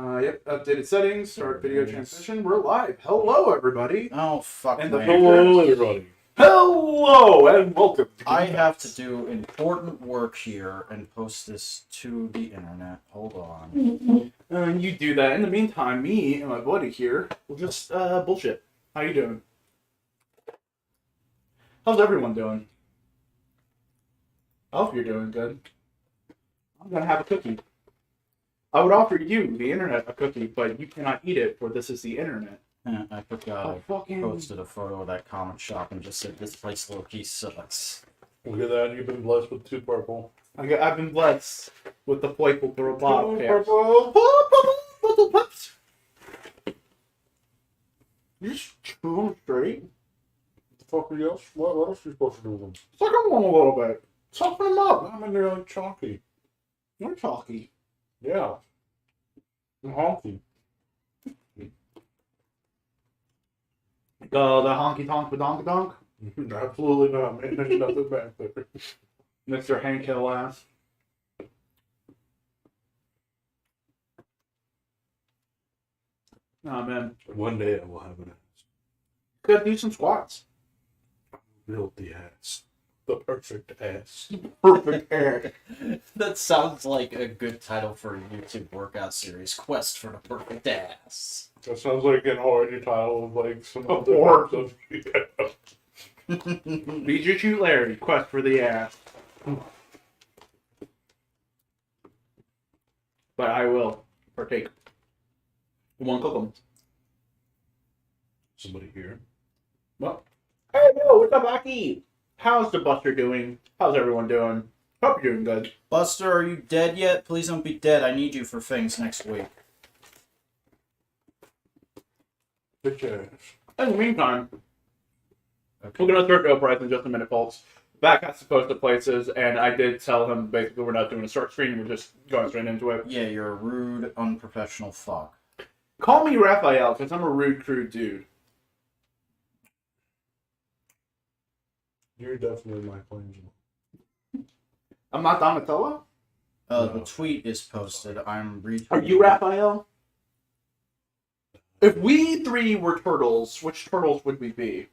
Yep, updated settings, start video transmission. We're live. Hello, everybody. Oh, fuck And me. Hello, everybody. Hello, and welcome. I have to do important work here and post this to the internet. Hold on. And you do that. In the meantime, me and my buddy here will just bullshit. How you doing? How's everyone doing? I hope you're doing good. I'm gonna have a cookie. I would offer you, the internet, a cookie, but you cannot eat it, for this is the internet. I forgot I posted a photo of that comic shop and just said, this place low-key sucks. Look at that, you've been blessed with 2 purple. I've been blessed with the playful throw pop. Purple. Purple pups. You just chew them straight. What the fuck are you else? What else are you supposed to do with them? Suck them on a little bit. Soften them up. I mean, they're like chalky. You're chalky. Yeah. And honky. The honky tonk badonk donk. Absolutely not, man. There's nothing back there. Mr. Hank Hill ass. Oh man. One day I will have an ass. Gotta do some squats. Build the ass. The perfect ass. Perfect hair. That sounds like a good title for a YouTube workout series. Quest for the perfect ass. That sounds like an already title of like some other Or- types of Beat your shoot Larry. Quest for the ass. But I will partake. One cook 'em. Somebody here. Well, hey, yo, what's up, Aki? How's the Buster doing? How's everyone doing? Hope you're doing good. Buster, are you dead yet? Please don't be dead. I need you for things next week. Bitch ass. In the meantime, Okay. we're going to start Dope Price in just a minute, folks. Back has to post to places, and I did tell him basically we're not doing a start screen, we're just going straight into it. Yeah, you're a rude, unprofessional fuck. Call me Raphael, because I'm a rude, crude dude. You're definitely Michelangelo. I'm not Donatello? No. The tweet is posted. I'm retweeting. Are you Raphael? If we three were turtles, which turtles would we be?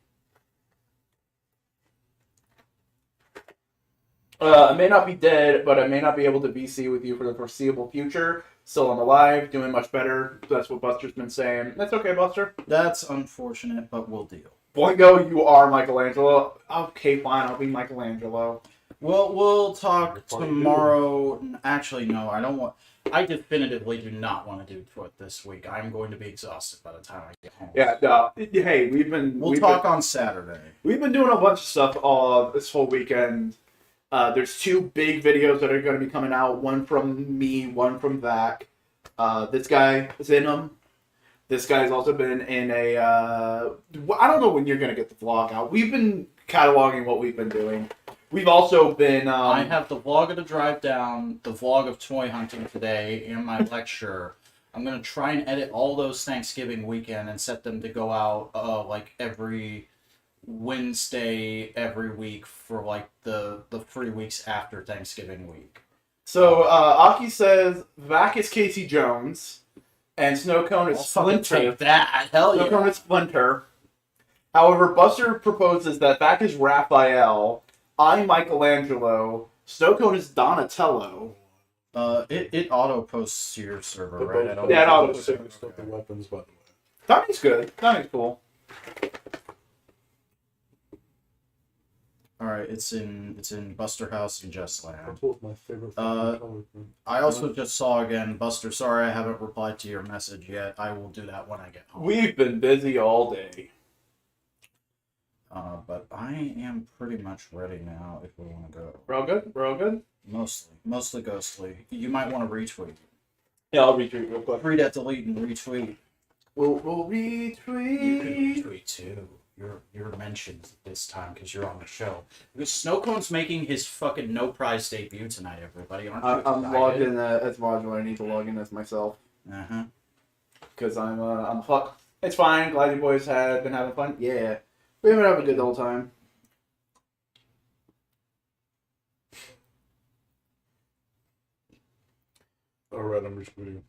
I may not be dead, but I may not be able to VC with you for the foreseeable future. Still, I'm alive, doing much better. That's what Buster's been saying. That's okay, Buster. That's unfortunate, but we'll deal. Boingo, you are Michelangelo. Okay, fine, I'll be Michelangelo. Well, we'll talk What do you tomorrow. Actually, no, I don't want. I definitively do not want to do Twit this week. I'm going to be exhausted by the time I get home. Yeah, hey, We'll talk on Saturday. We've been doing a bunch of stuff this whole weekend. There's 2 big videos that are going to be coming out. One from me, one from Vac. This guy is in them. This guy's also been in a... I don't know when you're going to get the vlog out. We've been cataloging what we've been doing. We've also been... I have the vlog of the drive down, the vlog of toy hunting today, and my lecture. I'm going to try and edit all those Thanksgiving weekend and set them to go out like every Wednesday every week for like the 3 weeks after Thanksgiving week. So, Aki says Vac is Casey Jones, and Snowcone is I'll fucking Splinter. take that. Hell yeah. Snowcone is Splinter. However, Buster proposes that Vac is Raphael, I'm Michelangelo, Snowcone is Donatello. It auto posts to your server, right? I don't Yeah, it know. auto- Stuff the weapons, by the way. Donnie's good. Donnie's cool. All right, it's in Buster House and Just Land. That's what my favorite Uh, color. I also just saw again, Buster. Sorry, I haven't replied to your message yet. I will do that when I get home. We've been busy all day. But I am pretty much ready now. If we want to go, We're all good? We're all good? mostly ghostly. You might want to retweet. Yeah, I'll retweet real quick. Read at delete and retweet. We'll You can retweet. retweet too. You're mentioned this time because you're on the show. Because Snowcone's making his fucking no prize debut tonight. Everybody, aren't you I'm excited? logged in as Modular. I need to log in as myself. Uh-huh. Because I'm fuck. It's fine. Glad you boys have been having fun. Yeah. We've been having a good old time. Alright, I'm just reading.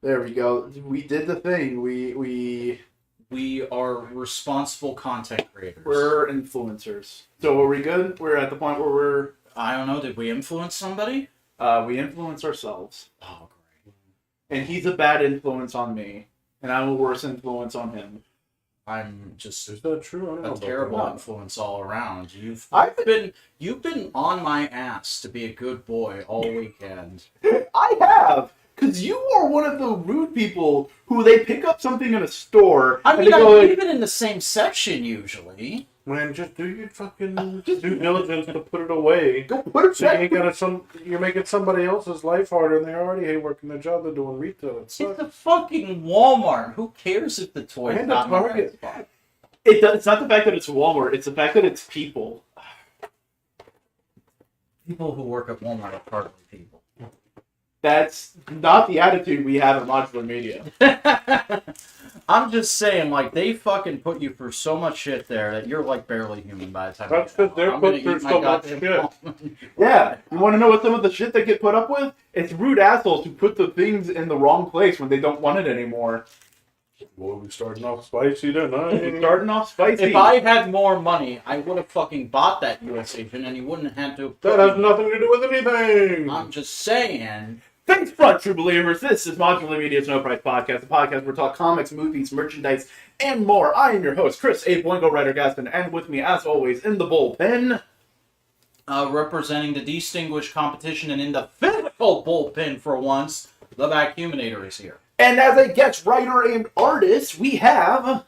There we go. We did the thing. We are responsible content creators. We're influencers. So are we good? We're at the point where we're I don't know. Did we influence somebody? we influence ourselves. Oh, great. And he's a bad influence on me, and I'm a worse influence on him. I'm just Is that true? I don't know a about terrible that. influence all around. You've I've been on my ass to be a good boy all weekend. I have, because you are one of the rude people who they pick up something in a store. I and mean, they I'm go like, even in the same section usually. Man, just do your fucking due diligence to put it away. go put it So you back. ain't gonna you're making somebody else's life harder, and they already hate working their job. They're doing retail. It It's sucks. a fucking Walmart. Who cares if the toy's And not the in the right Target. spot? It's not the fact that it's Walmart. It's the fact that it's people. People who work at Walmart are partly people. That's not the attitude we have at Modular Media. I'm just saying, like, they fucking put you through so much shit there that you're, like, barely human by the time That's you 'cause they're I'm put gonna through eat my so much goddamn shit. almond. Yeah, you want to know what some of the shit they get put up with? It's rude assholes who put the things in the wrong place when they don't want it anymore. Well, we starting off spicy We're tonight. starting off spicy. If I had more money, I would have fucking bought that US agent and he wouldn't have had to. That has nothing to do with anything. I'm just saying. Thanks, front true believers. This is Modular Media's No Price Podcast, a podcast where we talk comics, movies, merchandise, and more. I am your host, Chris A. Boingo, writer Gaston, and with me, as always, in the bullpen. Representing the distinguished competition and in the physical bullpen for once, the Vacuuminator is here. And as a guest writer and artist, we have...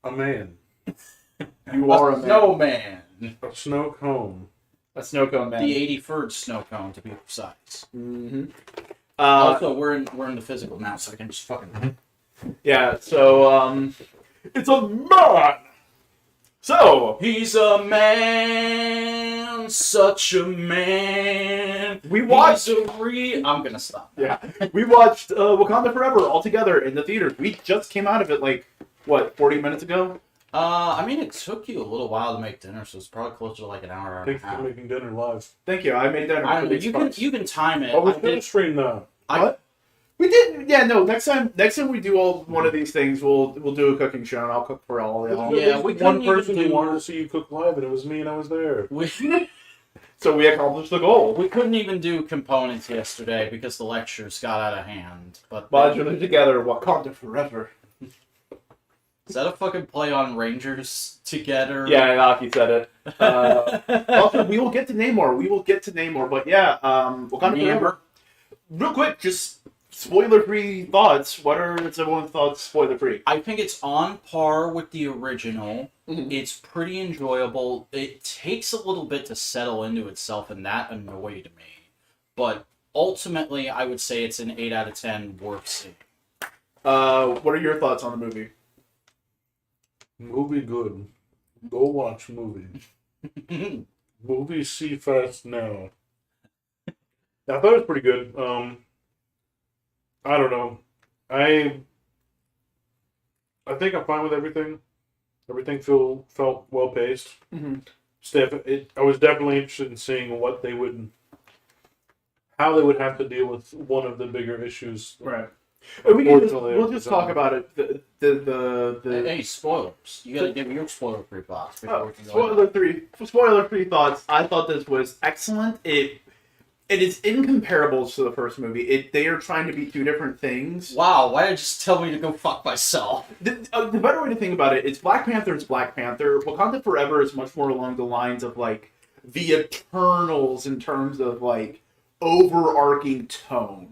A man. You are a man. snowman. A snow cone. A snow cone man. The 83rd snow cone, to be precise. Mm-hmm. Also, we're in the physical now, so I can just fucking. Yeah, so, it's a man! So, He's a man, such a man. we watched... I'm gonna stop. Yeah, we watched Wakanda Forever all together in the theater. We just came out of it, like, what, 40 minutes ago? I mean, it took you a little while to make dinner, so it's probably closer to like an hour and a Thanks for half. making dinner live. Thank you, I made that. I don't know. You can time it. Oh, we I did- finished stream now. What? We did, yeah. No, next time we do one of these things, we'll do a cooking show, and I'll cook for all y'all. Yeah, There's we one couldn't person even who do- wanted to see you cook live, and it was me, and I was there. We So we accomplished the goal. we couldn't even do components yesterday because the lectures got out of hand. But Modular together, Wakanda Forever. is that a fucking play on Rangers together? Yeah, Aki said it. Also, we will get to Namor. But yeah, Wakanda Forever. Real quick, just spoiler-free thoughts. What are everyone's thoughts? Spoiler-free. I think it's on par with the original. Mhm. It's pretty enjoyable. It takes a little bit to settle into itself, and that annoyed me. But ultimately, I would say it's an 8 out of 10 worth seeing. What are your thoughts on the movie? Movie good. Go watch movie. Movie see fast now. I thought it was pretty good. I don't know. I think I'm fine with everything. Everything felt well paced. Mm-hmm. I was definitely interested in seeing how they would have to deal with one of the bigger issues. Right. And we'll Unfortunately, just talk about it. The Hey, spoilers. You gotta give your spoiler-free thoughts before we can go. spoiler-free thoughts. I thought this was excellent. It is incomparable to the first movie. They are trying to be two different things. Wow, why did you just tell me to go fuck myself? The better way to think about it is Black Panther is Black Panther. Wakanda Forever is much more along the lines of like the Eternals in terms of like overarching tone.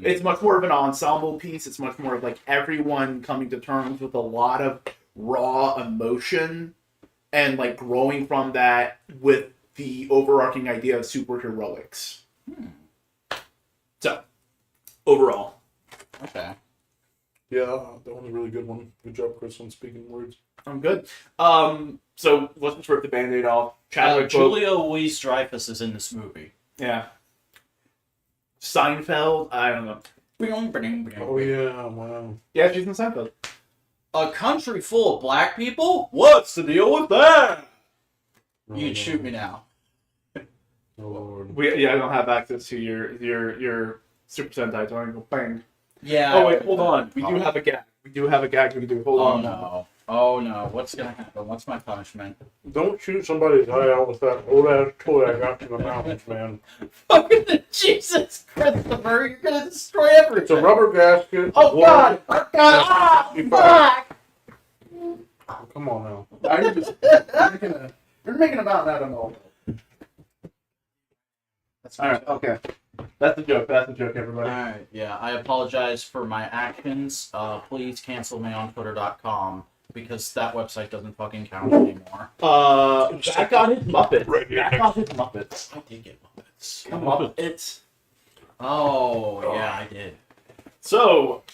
It's much more of an ensemble piece. It's much more of like everyone coming to terms with a lot of raw emotion and like growing from that with the overarching idea of superheroics. So, overall. Okay. Yeah, that one's a really good one. Good job, Chris, on speaking words. I'm good. So let's just rip the Band-Aid off. Chadwick Julia Louis-Dreyfus is in this movie. Yeah. Seinfeld? I don't know. Oh yeah, wow. Yeah, she's in Seinfeld. A country full of black people? What's the deal with that? Oh, You can shoot me now. Oh, Lord. I don't have access to your Super Sentai, so I can go bang. Yeah. Oh wait, hold on. We do have a gag. We do have a gag we can do. Hold Oh on. no. Oh no. What's gonna happen? What's my punishment? Don't shoot somebody's eye out with that old ass toy I got from the mountains, man. Fucking Jesus, Christopher! You're gonna destroy everything. It's a rubber gasket. Oh God! Oh God! Ah! Fuck! Oh, come on now. You're making a mountain out of molehill. That's All right. Okay. That's a joke. That's a joke, everybody. Alright, yeah, I apologize for my actions. Please cancel me on Twitter.com because that website doesn't fucking count anymore. Back on his Muppets. Right here. Back on his Muppets. I did get Muppets. Muppets. Oh, yeah, I did. So,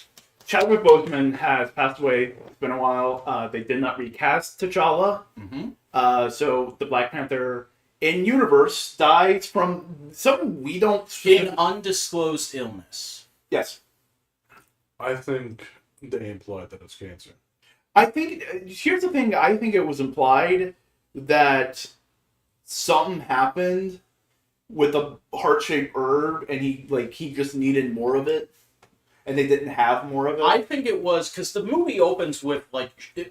Chadwick Boseman has passed away. It's been a while. They did not recast T'Challa. Mm-hmm. So the Black Panther in universe dies from something we don't. In undisclosed illness. Yes. I think they implied that it's cancer. I think here's the thing. I think it was implied that something happened with a heart-shaped herb, and he just needed more of it, and they didn't have more of it. I think it was because the movie opens with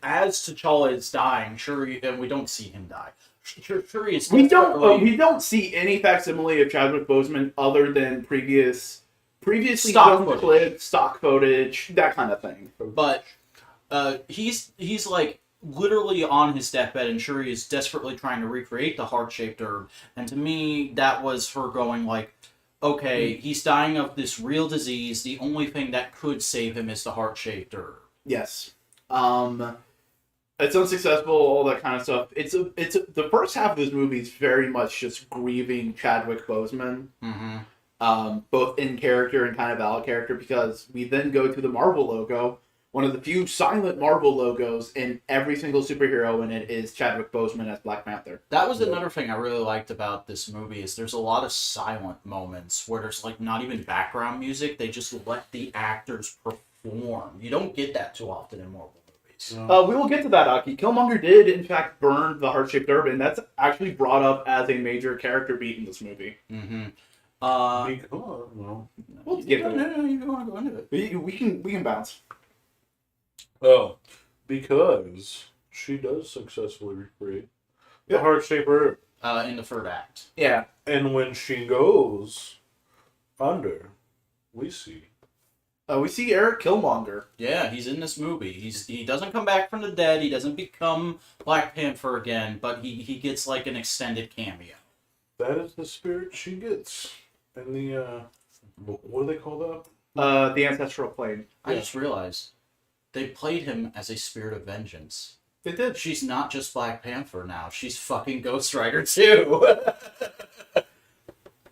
as T'Challa is dying, Shuri, and we don't see him die. Shuri is. We don't see any facsimile of Chadwick Boseman other than previously Stock filmed footage. clips, stock footage, that kind of thing. But he's like literally on his deathbed, and Shuri is desperately trying to recreate the heart-shaped herb. And to me, that was her going like, okay, he's dying of this real disease. The only thing that could save him is the heart-shaped herb. Yes. It's unsuccessful, all that kind of stuff. The first half of this movie is very much just grieving Chadwick Boseman, both in character and kind of out of character, because we then go to the Marvel logo, one of the few silent Marvel logos, and every single superhero in it is Chadwick Boseman as Black Panther. That was another thing I really liked about this movie is there's a lot of silent moments where there's like not even background music. They just let the actors perform. You don't get that too often in Marvel movies. No. We will get to that, Aki. Killmonger did, in fact, burn the heart-shaped herb, and that's actually brought up as a major character beat in this movie. We'll get to it. No, you don't want to go into it. We can bounce. Oh, because she does successfully recreate the heart-shaped herb. In the third act. Yeah. And when she goes under, we see. We see Eric Killmonger. Yeah, he's in this movie. He doesn't come back from the dead. He doesn't become Black Panther again, but he gets like an extended cameo. That is the spirit she gets. And the, what do they call that? The ancestral plane. I just realized they played him as a spirit of vengeance. They did. She's not just Black Panther now. She's fucking Ghost Rider too.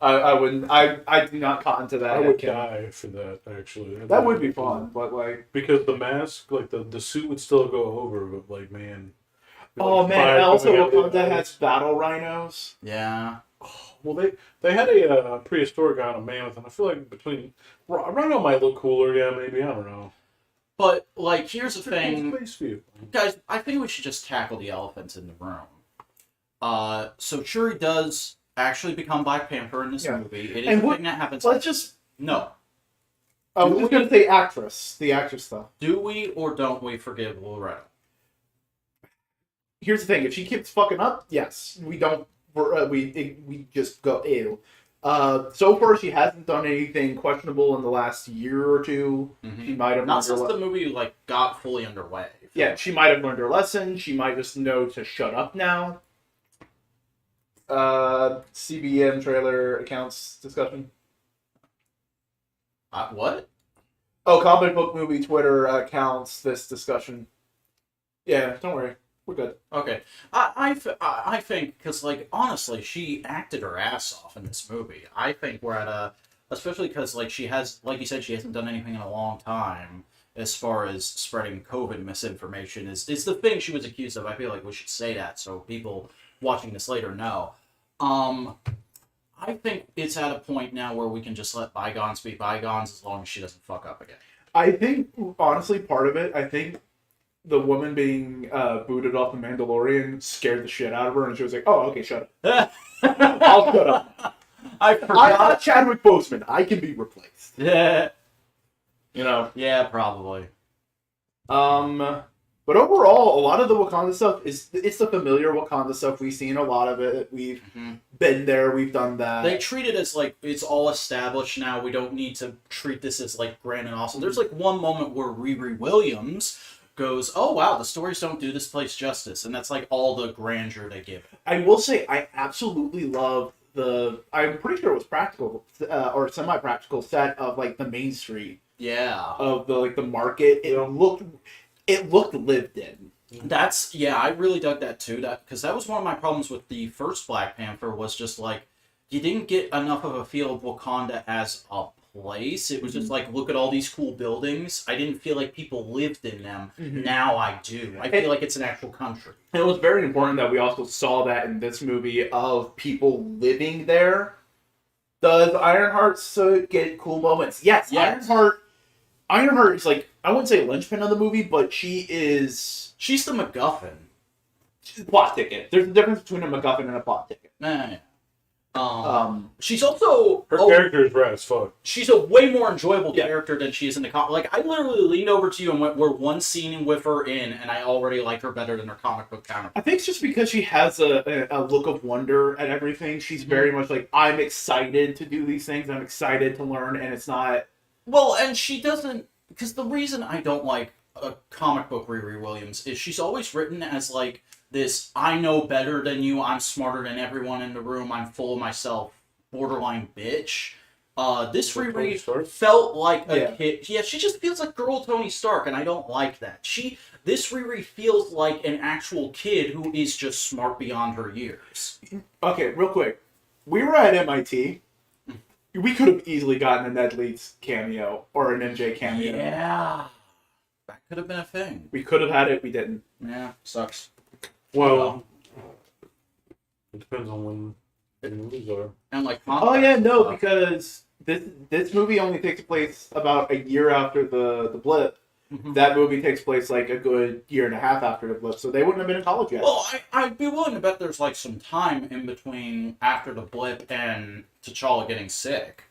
I wouldn't. I do not cotton to that. I would die for that, actually. That would be fun, but like because the mask, like the suit would still go over, but like man. Oh like, man! fire Also, coming out of Wakanda it. has battle rhinos. Yeah. Well, they had a prehistoric guy on a mammoth, and I feel like between rhino might look cooler. Yeah, maybe I don't know. But like, here's the thing, Space view. guys. I think we should just tackle the elephants in the room. So Shuri does actually become Black Panther in this movie. It is And a thing that happens. Let's just. No. I was just gonna say actress. The actress stuff. Do we or don't we forgive Loretta? Here's the thing: if she keeps fucking up, yes, we don't. We just go ew. So far, she hasn't done anything questionable in the last year or two. Mm-hmm. She might have Not learned since the movie like got fully underway. Yeah, she might have learned her lesson. She might just know to shut up now. CBM trailer accounts discussion. What? Oh, comic book movie Twitter accounts this discussion. Yeah, don't worry. We're good. Okay. I think, because, like, honestly, she acted her ass off in this movie. I think we're at a... Especially because, like, she has... Like you said, she hasn't done anything in a long time as far as spreading COVID misinformation. Is the thing she was accused of. I feel like we should say that so people watching this later know. I think it's at a point now where we can just let bygones be bygones as long as she doesn't fuck up again. I think, honestly, part of it, I think the woman being booted off the Mandalorian scared the shit out of her, and she was like, oh, okay, shut up. I'll shut up. I I'm forgot. not Chadwick Boseman. I can be replaced. Yeah. You know? Yeah, probably. But overall, a lot of the Wakanda stuff it's the familiar Wakanda stuff. We've seen a lot of it. We've been there. We've done that. They treat it as like it's all established now. We don't need to treat this as like grand and awesome. There's like one moment where Riri Williams goes, "Oh wow, the stories don't do this place justice," and that's like all the grandeur they give it. I will say I absolutely love I'm pretty sure it was practical or semi-practical set of like the main street. Yeah. Of the market. It looked lived in. I really dug that too. Because that was one of my problems with the first Black Panther was just like you didn't get enough of a feel of Wakanda as a place. It was just like, look at all these cool buildings. I didn't feel like people lived in them. Now I do. I feel like it's an actual country. And it was very important that we also saw that in this movie of people living there. Does Ironheart get cool moments? Yes. Ironheart is like, I wouldn't say a linchpin of the movie, but she's the MacGuffin. She's a plot ticket. There's a difference between a MacGuffin and a plot ticket. She's also her character is rad as fuck. She's a way more enjoyable character than she is in the comic. Like I literally leaned over to you and went, "We're one scene with her in, and I already like her better than her comic book counterpart." I think it's just because she has a look of wonder at everything. She's very much like, I'm excited to do these things. I'm excited to learn, and it's not. Well, and she doesn't, because the reason I don't like a comic book Riri Williams is she's always written as like this, I know better than you, I'm smarter than everyone in the room, I'm full of myself, borderline bitch. This Riri felt like a kid. Yeah, she just feels like girl Tony Stark, and I don't like that. This Riri feels like an actual kid who is just smart beyond her years. Okay, real quick. We were at MIT. We could have easily gotten a Ned Leeds cameo or an MJ cameo. Yeah. That could have been a thing. We could have had it, we didn't. Yeah, sucks. Well, it depends on when the movies are. And like, because this movie only takes place about a year after the blip. That movie takes place like a good year and a half after the blip, so they wouldn't have been in college yet. Well, I'd be willing to bet there's like some time in between after the blip and T'Challa getting sick.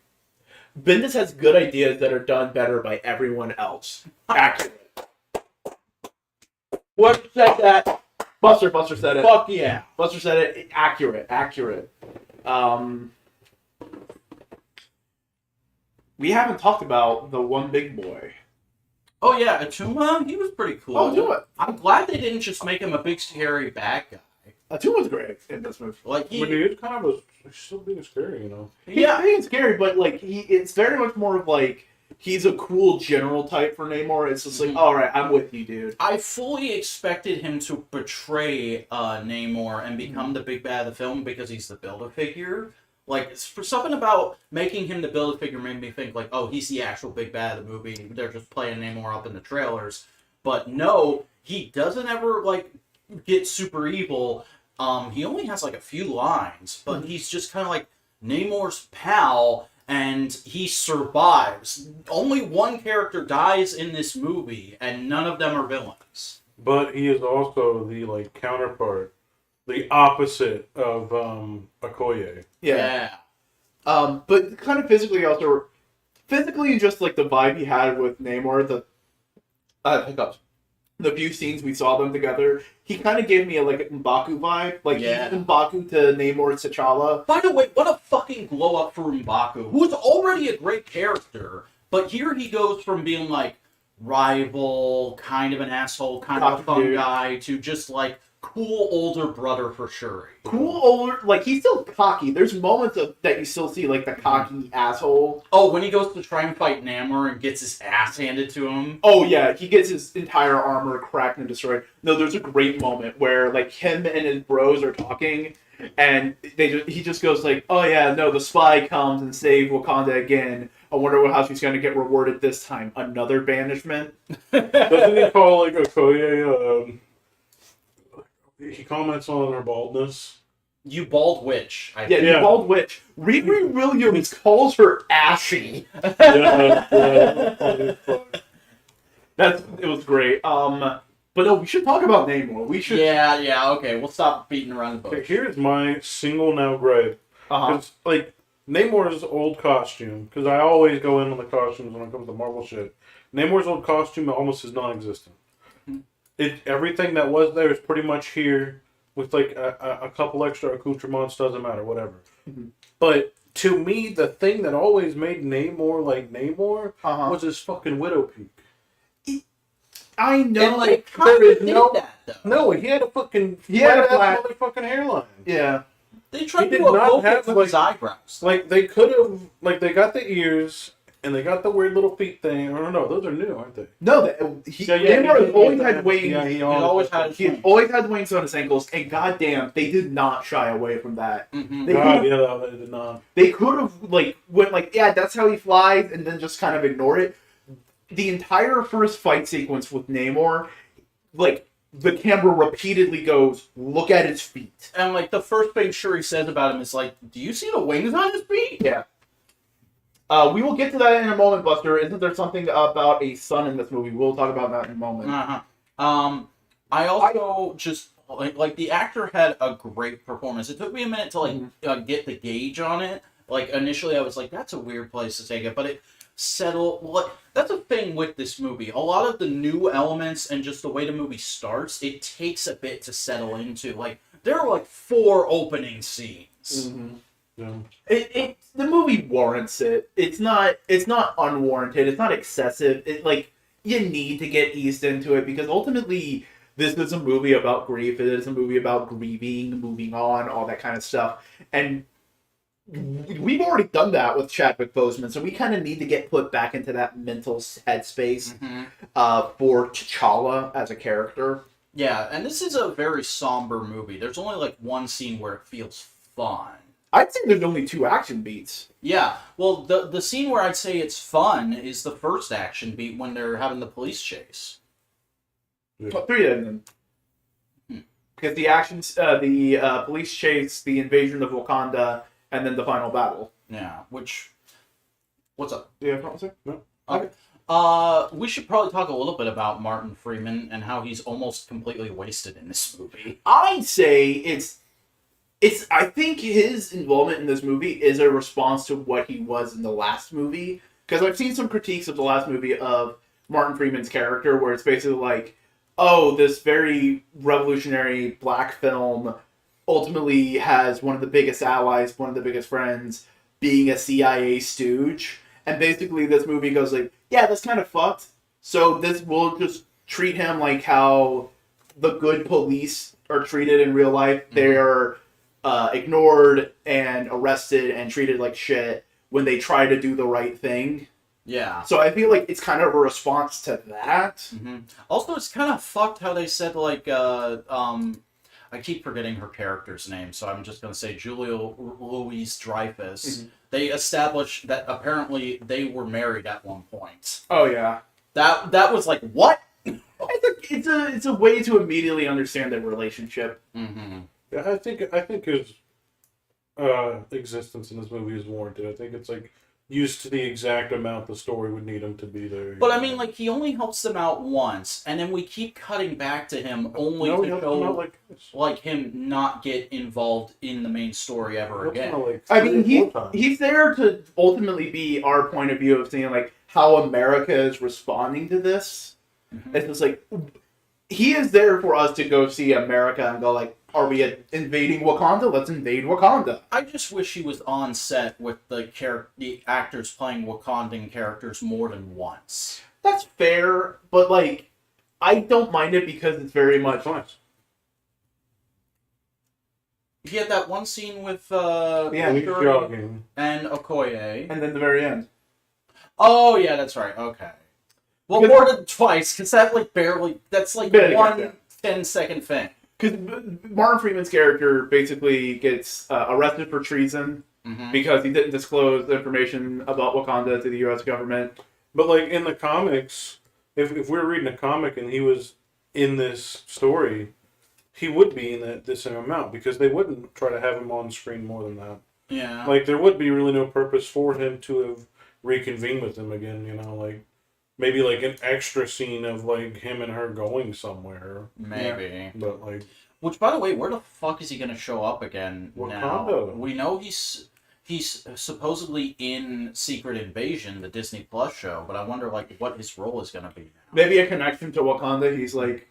Bendis has good ideas that are done better by everyone else. Accurate. What said that? Buster said it. Fuck yeah. Buster said it. Accurate. We haven't talked about the one big boy. Oh yeah, Atuma, he was pretty cool. Oh, do it. I'm glad they didn't just make him a big scary bad guy. Atuma's great in this movie. Like When he is kind of still being scary, you know. Yeah, he's scary, but like it's very much more of like he's a cool general type for Namor. It's just like, all right, I'm with you, dude. I fully expected him to betray Namor and become the big bad of the film because he's the Build-A-Figure. Like, for something about making him the Build-A-Figure made me think, like, oh, he's the actual big bad of the movie. They're just playing Namor up in the trailers. But no, he doesn't ever, like, get super evil. He only has, like, a few lines. But he's just kind of like Namor's pal, and he survives. Only one character dies in this movie, and none of them are villains. But he is also the, like, counterpart. The opposite of Okoye. Yeah. But kind of physically just like the vibe he had with Namor, the few scenes we saw them together, he kind of gave me a like M'Baku vibe. Like he's M'Baku to Namor's T'Challa. By the way, what a fucking glow up for M'Baku, who is already a great character, but here he goes from being like rival, kind of an asshole, kind of a fun guy, to just like cool older brother for Shuri. Cool older, like he's still cocky. There's moments that you still see like the cocky asshole. Oh, when he goes to try and fight Namor and gets his ass handed to him. Oh yeah, he gets his entire armor cracked and destroyed. No, there's a great moment where like him and his bros are talking, and he just goes like, "Oh yeah, no, the spy comes and saves Wakanda again. I wonder how she's going to get rewarded this time. Another banishment." Doesn't he call like Okoye? He comments on her baldness. You bald witch. You bald witch. Riri Williams calls her Ashy. Yeah. It was great. But no, we should talk about Namor. We should. Yeah. Okay, we'll stop beating around the bush. Here's my single now gripe. Like Namor's old costume, because I always go in on the costumes when it comes to Marvel shit. Namor's old costume almost is non-existent. Everything that was there is pretty much here with like a couple extra accoutrements. Doesn't matter, whatever. Mhm. But to me, the thing that always made Namor like Namor Uh-huh. was his fucking widow peak. I know. And like, there how is did no- that though? No, he had a fucking He had a flat-ass flat- motherfucking hairline. Yeah. They tried He to did do a not focus have, with like- his eyebrows. Like they could have, like they got the ears and they got the weird little feet thing. I don't know, those are new, aren't they? No, Namor has always had wings. Yeah, He always had. He always had wings on his ankles, and goddamn, they did not shy away from that. Mhm. They God, could've- yeah, they did not. They could have went like, yeah, that's how he flies, and then just kind of ignore it. The entire first fight sequence with Namor, like the camera repeatedly goes, "Look at his feet." And like the first thing Shuri says about him is like, "Do you see the wings on his feet?" Yeah. We will get to that in a moment, Buster. Isn't there something about a son in this movie? We'll talk about that in a moment. Uh-huh. I also just like the actor had a great performance. It took me a minute to get the gauge on it. Like initially, I was like, "That's a weird place to take it," but it settled. Well, that's a thing with this movie. A lot of the new elements and just the way the movie starts, it takes a bit to settle into. Like there are like 4 opening scenes. Mm-hmm. Yeah. The movie warrants it. It's not unwarranted. It's not excessive. You need to get eased into it because ultimately this is a movie about grief. It is a movie about grieving, moving on, all that kind of stuff. And we've already done that with Chadwick Boseman, so we kind of need to get put back into that mental headspace for T'Challa as a character. Yeah, and this is a very somber movie. There's only like one scene where it feels fun. I'd say there's only 2 action beats. Yeah, well, the scene where I'd say it's fun is the first action beat when they're having the police chase. Yeah. Well, 3 of them. Because the actions, the police chase, the invasion of Wakanda, and then the final battle. Yeah, which... What's up? Do you have something to say? No. Okay. We should probably talk a little bit about Martin Freeman and how he's almost completely wasted in this movie. I'd say it's I think his involvement in this movie is a response to what he was in the last movie. Because I've seen some critiques of the last movie of Martin Freeman's character where it's basically like, oh, this very revolutionary black film ultimately has one of the biggest allies, one of the biggest friends, being a CIA stooge. And basically this movie goes like, yeah, that's kind of fucked. So we'll just treat him like how the good police are treated in real life. Mm-hmm. They're ignored and arrested and treated like shit when they try to do the right thing. Yeah. So I feel like it's kind of a response to that. Mm-hmm. Also, it's kind of fucked how they said, like, I keep forgetting her character's name, so I'm just going to say Julia Louis-Dreyfus. Mhm. They established that apparently they were married at one point. Oh yeah, That was like, what? it's a way to immediately understand their relationship. Mm-hmm. Yeah, I think his existence in this movie is warranted. I think it's like used to the exact amount the story would need him to be there. But I mean, like, he only helps them out once, and then we keep cutting back to him only no, he to helped him out show, like this. like, him not get involved in the main story He ever helped him again. out, like, I 3 mean, or 4 times. he's there to ultimately be our point of view of seeing like how America is responding to this. Mhm. It's just like he is there for us to go see America and go like, are we invading Wakanda? Let's invade Wakanda. I just wish he was on set with the actors playing Wakandan characters more than once. That's fair, but like, I don't mind it because it's very much. Nice. He had that one scene with Yeah, He's Shuri jogging. and Okoye. And then the very end. Oh yeah, that's right. Okay. Well, Because- more than twice, because that like barely. That's like Barely, one yeah. 10-second thing. Because Martin Freeman's character basically gets arrested for treason Mm-hmm. because he didn't disclose information about Wakanda to the U.S. government. But like in the comics, if we were reading a comic and he was in this story, he would be in the same amount because they wouldn't try to have him on screen more than that. Yeah. Like there would be really no purpose for him to have reconvened with them again. You know, like maybe like an extra scene of like him and her going somewhere. Maybe. But like Which, by the way, where the fuck is he gonna show up again now? Wakanda. We know he's he's supposedly in Secret Invasion, the Disney Plus show, but I wonder like what his role is gonna be now. Maybe a connection to Wakanda. He's like,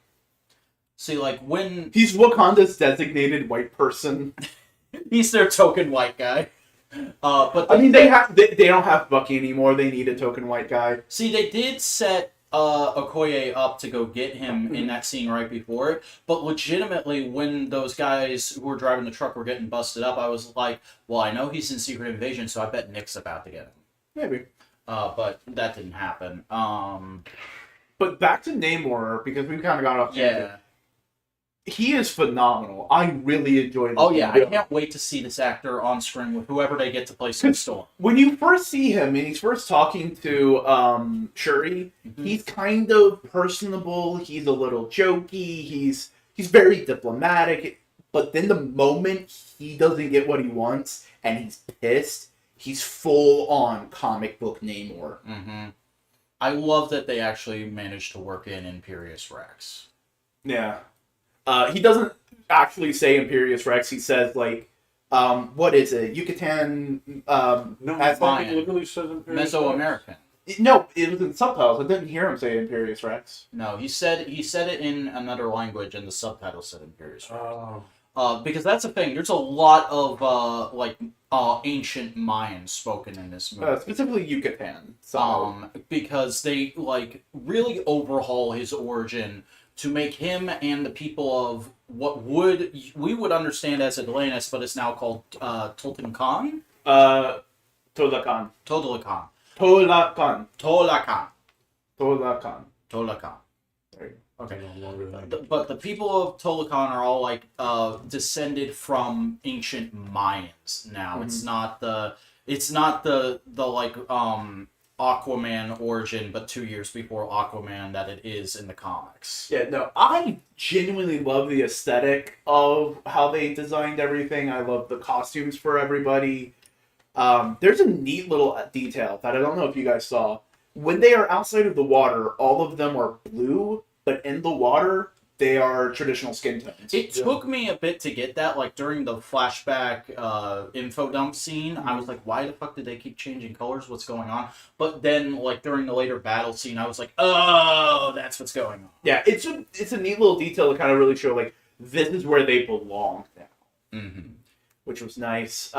See, like when he's Wakanda's designated white person. he's their token white guy. But I mean, they don't have Bucky anymore. They need a token white guy. see, they did set Okoye up to go get him in that scene right before it, but legitimately, when those guys who were driving the truck were getting busted up, I was like, well, I know he's in Secret Invasion, so I bet Nick's about to get him. Maybe. But that didn't happen. But back to Namor, because we've kind of got off. Yeah. He is phenomenal. I really enjoy this. Oh yeah, I film. can't wait to see this actor on screen with whoever they get to play Sue Storm. When you first see him and he's first talking to Shuri, he's kind of personable. He's a little jokey. He's very diplomatic. But then the moment he doesn't get what he wants and he's pissed, he's full on comic book Namor. Mm-hmm. I love that they actually managed to work in Imperious Rex. Yeah. He doesn't actually say Imperious Rex. He says, like, what is it? Yucatan... No, I thought he literally says Imperious Mesoamerican. No, it was in subtitles. I didn't hear him say Imperious Rex. No, he said it in another language, and the subtitle said Imperious Rex. Oh. Because that's the thing. There's a lot of ancient Mayan spoken in this movie. Specifically Yucatan. So. Because they like really overhaul his origin to make him and the people of what we would understand as Atlantis, but it's now called Toltecan. Tolakan. Totalakan. Tolakan. Tolakan. Tolakan. Tolakan. There you Okay. No longer than- But the people of Tolakan are all like descended from ancient Mayans now. Mhm. It's not the like Aquaman origin, but 2 years before Aquaman that it is in the comics. Yeah, no, I genuinely love the aesthetic of how they designed everything. I love the costumes for everybody. There's a neat little detail that I don't know if you guys saw. When they are outside of the water, all of them are blue, but in the water, they are traditional skin tones. It took me a bit to get that. Like during the flashback info dump scene, I was like, why the fuck did they keep changing colors? What's going on? But then, like during the later battle scene, I was like, oh, that's what's going on. Yeah, it's a neat little detail to kind of really show, like, this is where they belong now. Mm-hmm. Which was nice.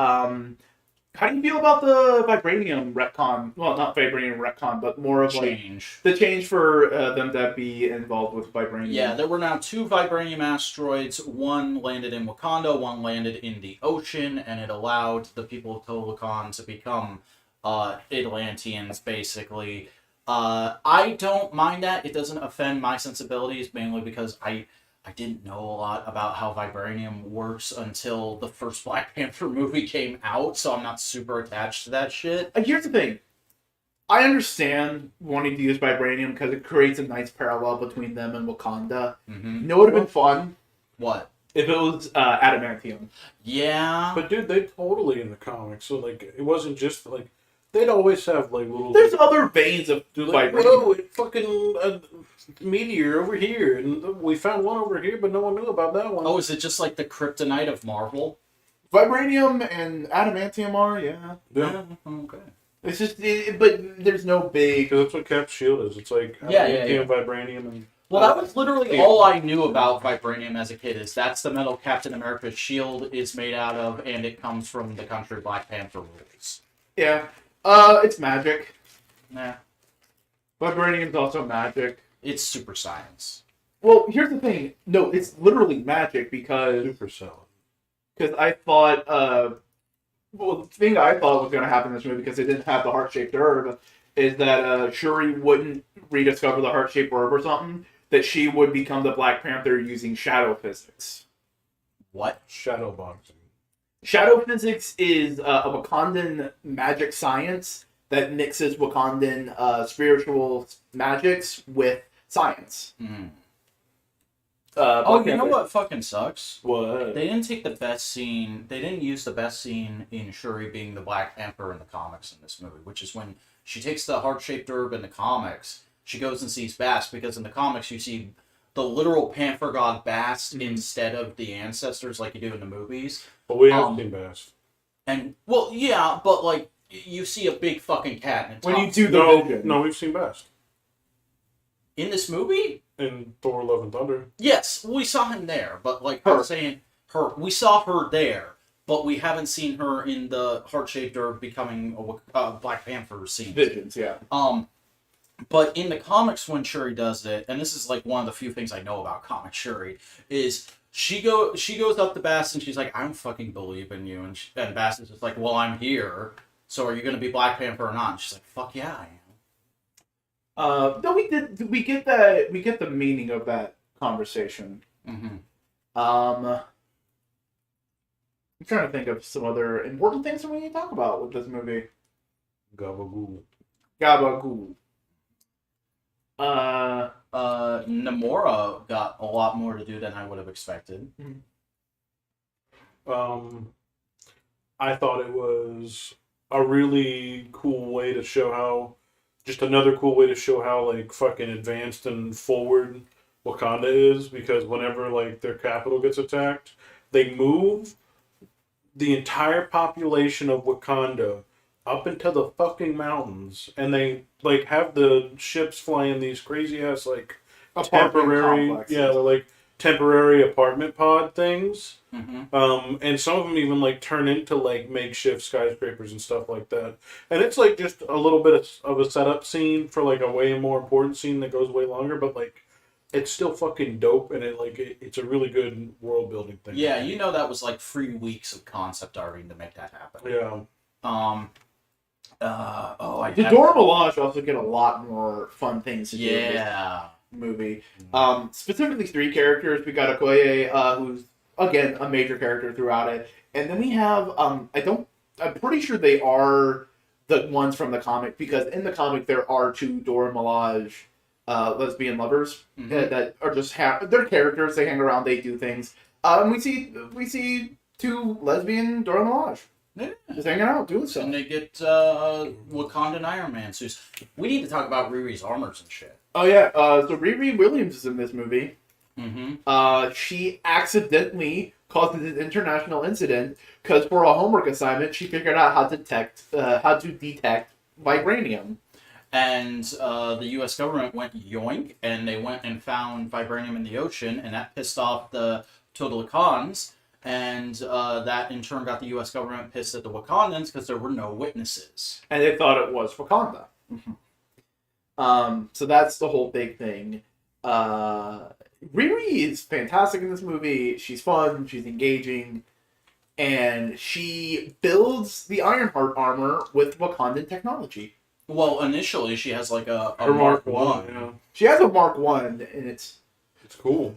How do you feel about the Vibranium retcon? Well, not Vibranium retcon, but more of Change. like the change for them to be involved with Vibranium. Yeah, there were now 2 Vibranium asteroids. One landed in Wakanda, one landed in the ocean, and it allowed the people of Tolakan to become Atlanteans, basically. I don't mind that. It doesn't offend my sensibilities, mainly because I didn't know a lot about how Vibranium works until the first Black Panther movie came out, so I'm not super attached to that shit. And here's the thing. I understand wanting to use Vibranium because it creates a nice parallel between them and Wakanda. Mm-hmm. You know what would have been fun? What? If it was Adamantium. Yeah. But dude, they totally in the comics, so like it wasn't just like they'd always have like little. There's other veins of Dude, like, Vibranium. whoa, it fucking meteor over here, and we found one over here, but no one knew about that one. Oh, is it just like the kryptonite of Marvel? Vibranium and Adamantium are, yeah. Yeah. Okay. It's just, but there's no big. Because that's what Cap's shield is. It's like Yeah, adamantium, vibranium, and Well, that was literally all I knew about Vibranium as a kid, is that's the metal Captain America's shield is made out of, and it comes from the country Black Panther rules. Yeah. It's magic. Nah. Vibranium's also magic. It's super science. Well, here's the thing. No, it's literally magic because supercell. I thought, well, the thing I thought was going to happen in this movie, because it didn't have the heart-shaped herb, is that Shuri wouldn't rediscover the heart-shaped herb or something, that she would become the Black Panther using shadow physics. What? Shadow boxing. Shadow physics is a Wakandan magic science that mixes Wakandan spiritual magics with science. Mm. Black You know Panther- what fucking sucks? What? They didn't take the best scene. They didn't use the best scene in Shuri being the Black Panther in the comics in this movie, which is when she takes the heart-shaped herb in the comics. She goes and sees Bast, because in the comics you see the literal Panther god Bast instead of the ancestors like you do in the movies. But we haven't seen Bast. And well, yeah, but like you see a big fucking cat in a When you top. do the No, vision. no, we've seen Bast In this movie, in Thor: Love and Thunder. yes, we saw him there, but like Her. I'm saying, we saw her there, but we haven't seen her in the heart-shaped or becoming a Black Panther scene. Visions, yeah. But in the comics, when Shuri does it, and this is like one of the few things I know about comic Shuri, is she goes up to Bast and she's like, "I don't fucking believe in you," and Bast is just like, "Well, I'm here, so are you gonna be Black Panther or not?" And she's like, "Fuck yeah, I am." No, we get the meaning of that conversation. Mm-hmm. I'm trying to think of some other important things that we need to talk about with this movie. Gabagool. Gabagool. Namora got a lot more to do than I would have expected. I thought it was a really cool way to show how, just another cool way to show how like fucking advanced and forward Wakanda is, because whenever like their capital gets attacked, they move the entire population of Wakanda up into the fucking mountains, and they like have the ships flying these crazy ass like temporary, they're like temporary apartment pod things. Mm-hmm. And some of them even like turn into like makeshift skyscrapers and stuff like that. And it's like just a little bit of a setup scene for like a way more important scene that goes way longer, but like it's still fucking dope, and it's a really good world building thing. Yeah, you know that was like 3 weeks of concept arting to make that happen. Yeah. The Dora Milaje also get a lot more fun things to do in this movie. Specifically 3 characters. We got Okoye, who's again a major character throughout it, and then we have I'm pretty sure they are the ones from the comic, because in the comic there are 2 Dora Milaje lesbian lovers that are just they're characters. They hang around, they do things. And we see 2 lesbian Dora Milaje. Yeah. Just hanging out, doing stuff. And they get Wakandan Iron Man suits. We need to talk about Riri's armors and shit. Oh yeah, so Riri Williams is in this movie. Mm-hmm. She accidentally caused an international incident because for a homework assignment, she figured out how to detect vibranium. And the U.S. government went yoink, and they went and found vibranium in the ocean, and that pissed off the Todalakans. And that in turn got the U.S. government pissed at the Wakandans because there were no witnesses. And they thought it was Wakanda. So that's the whole big thing. Riri is fantastic in this movie. She's fun, she's engaging, and she builds the Ironheart armor with Wakandan technology. Well, initially she has like a Her Mark Mark 1. Yeah. She has a Mark 1, and it's cool.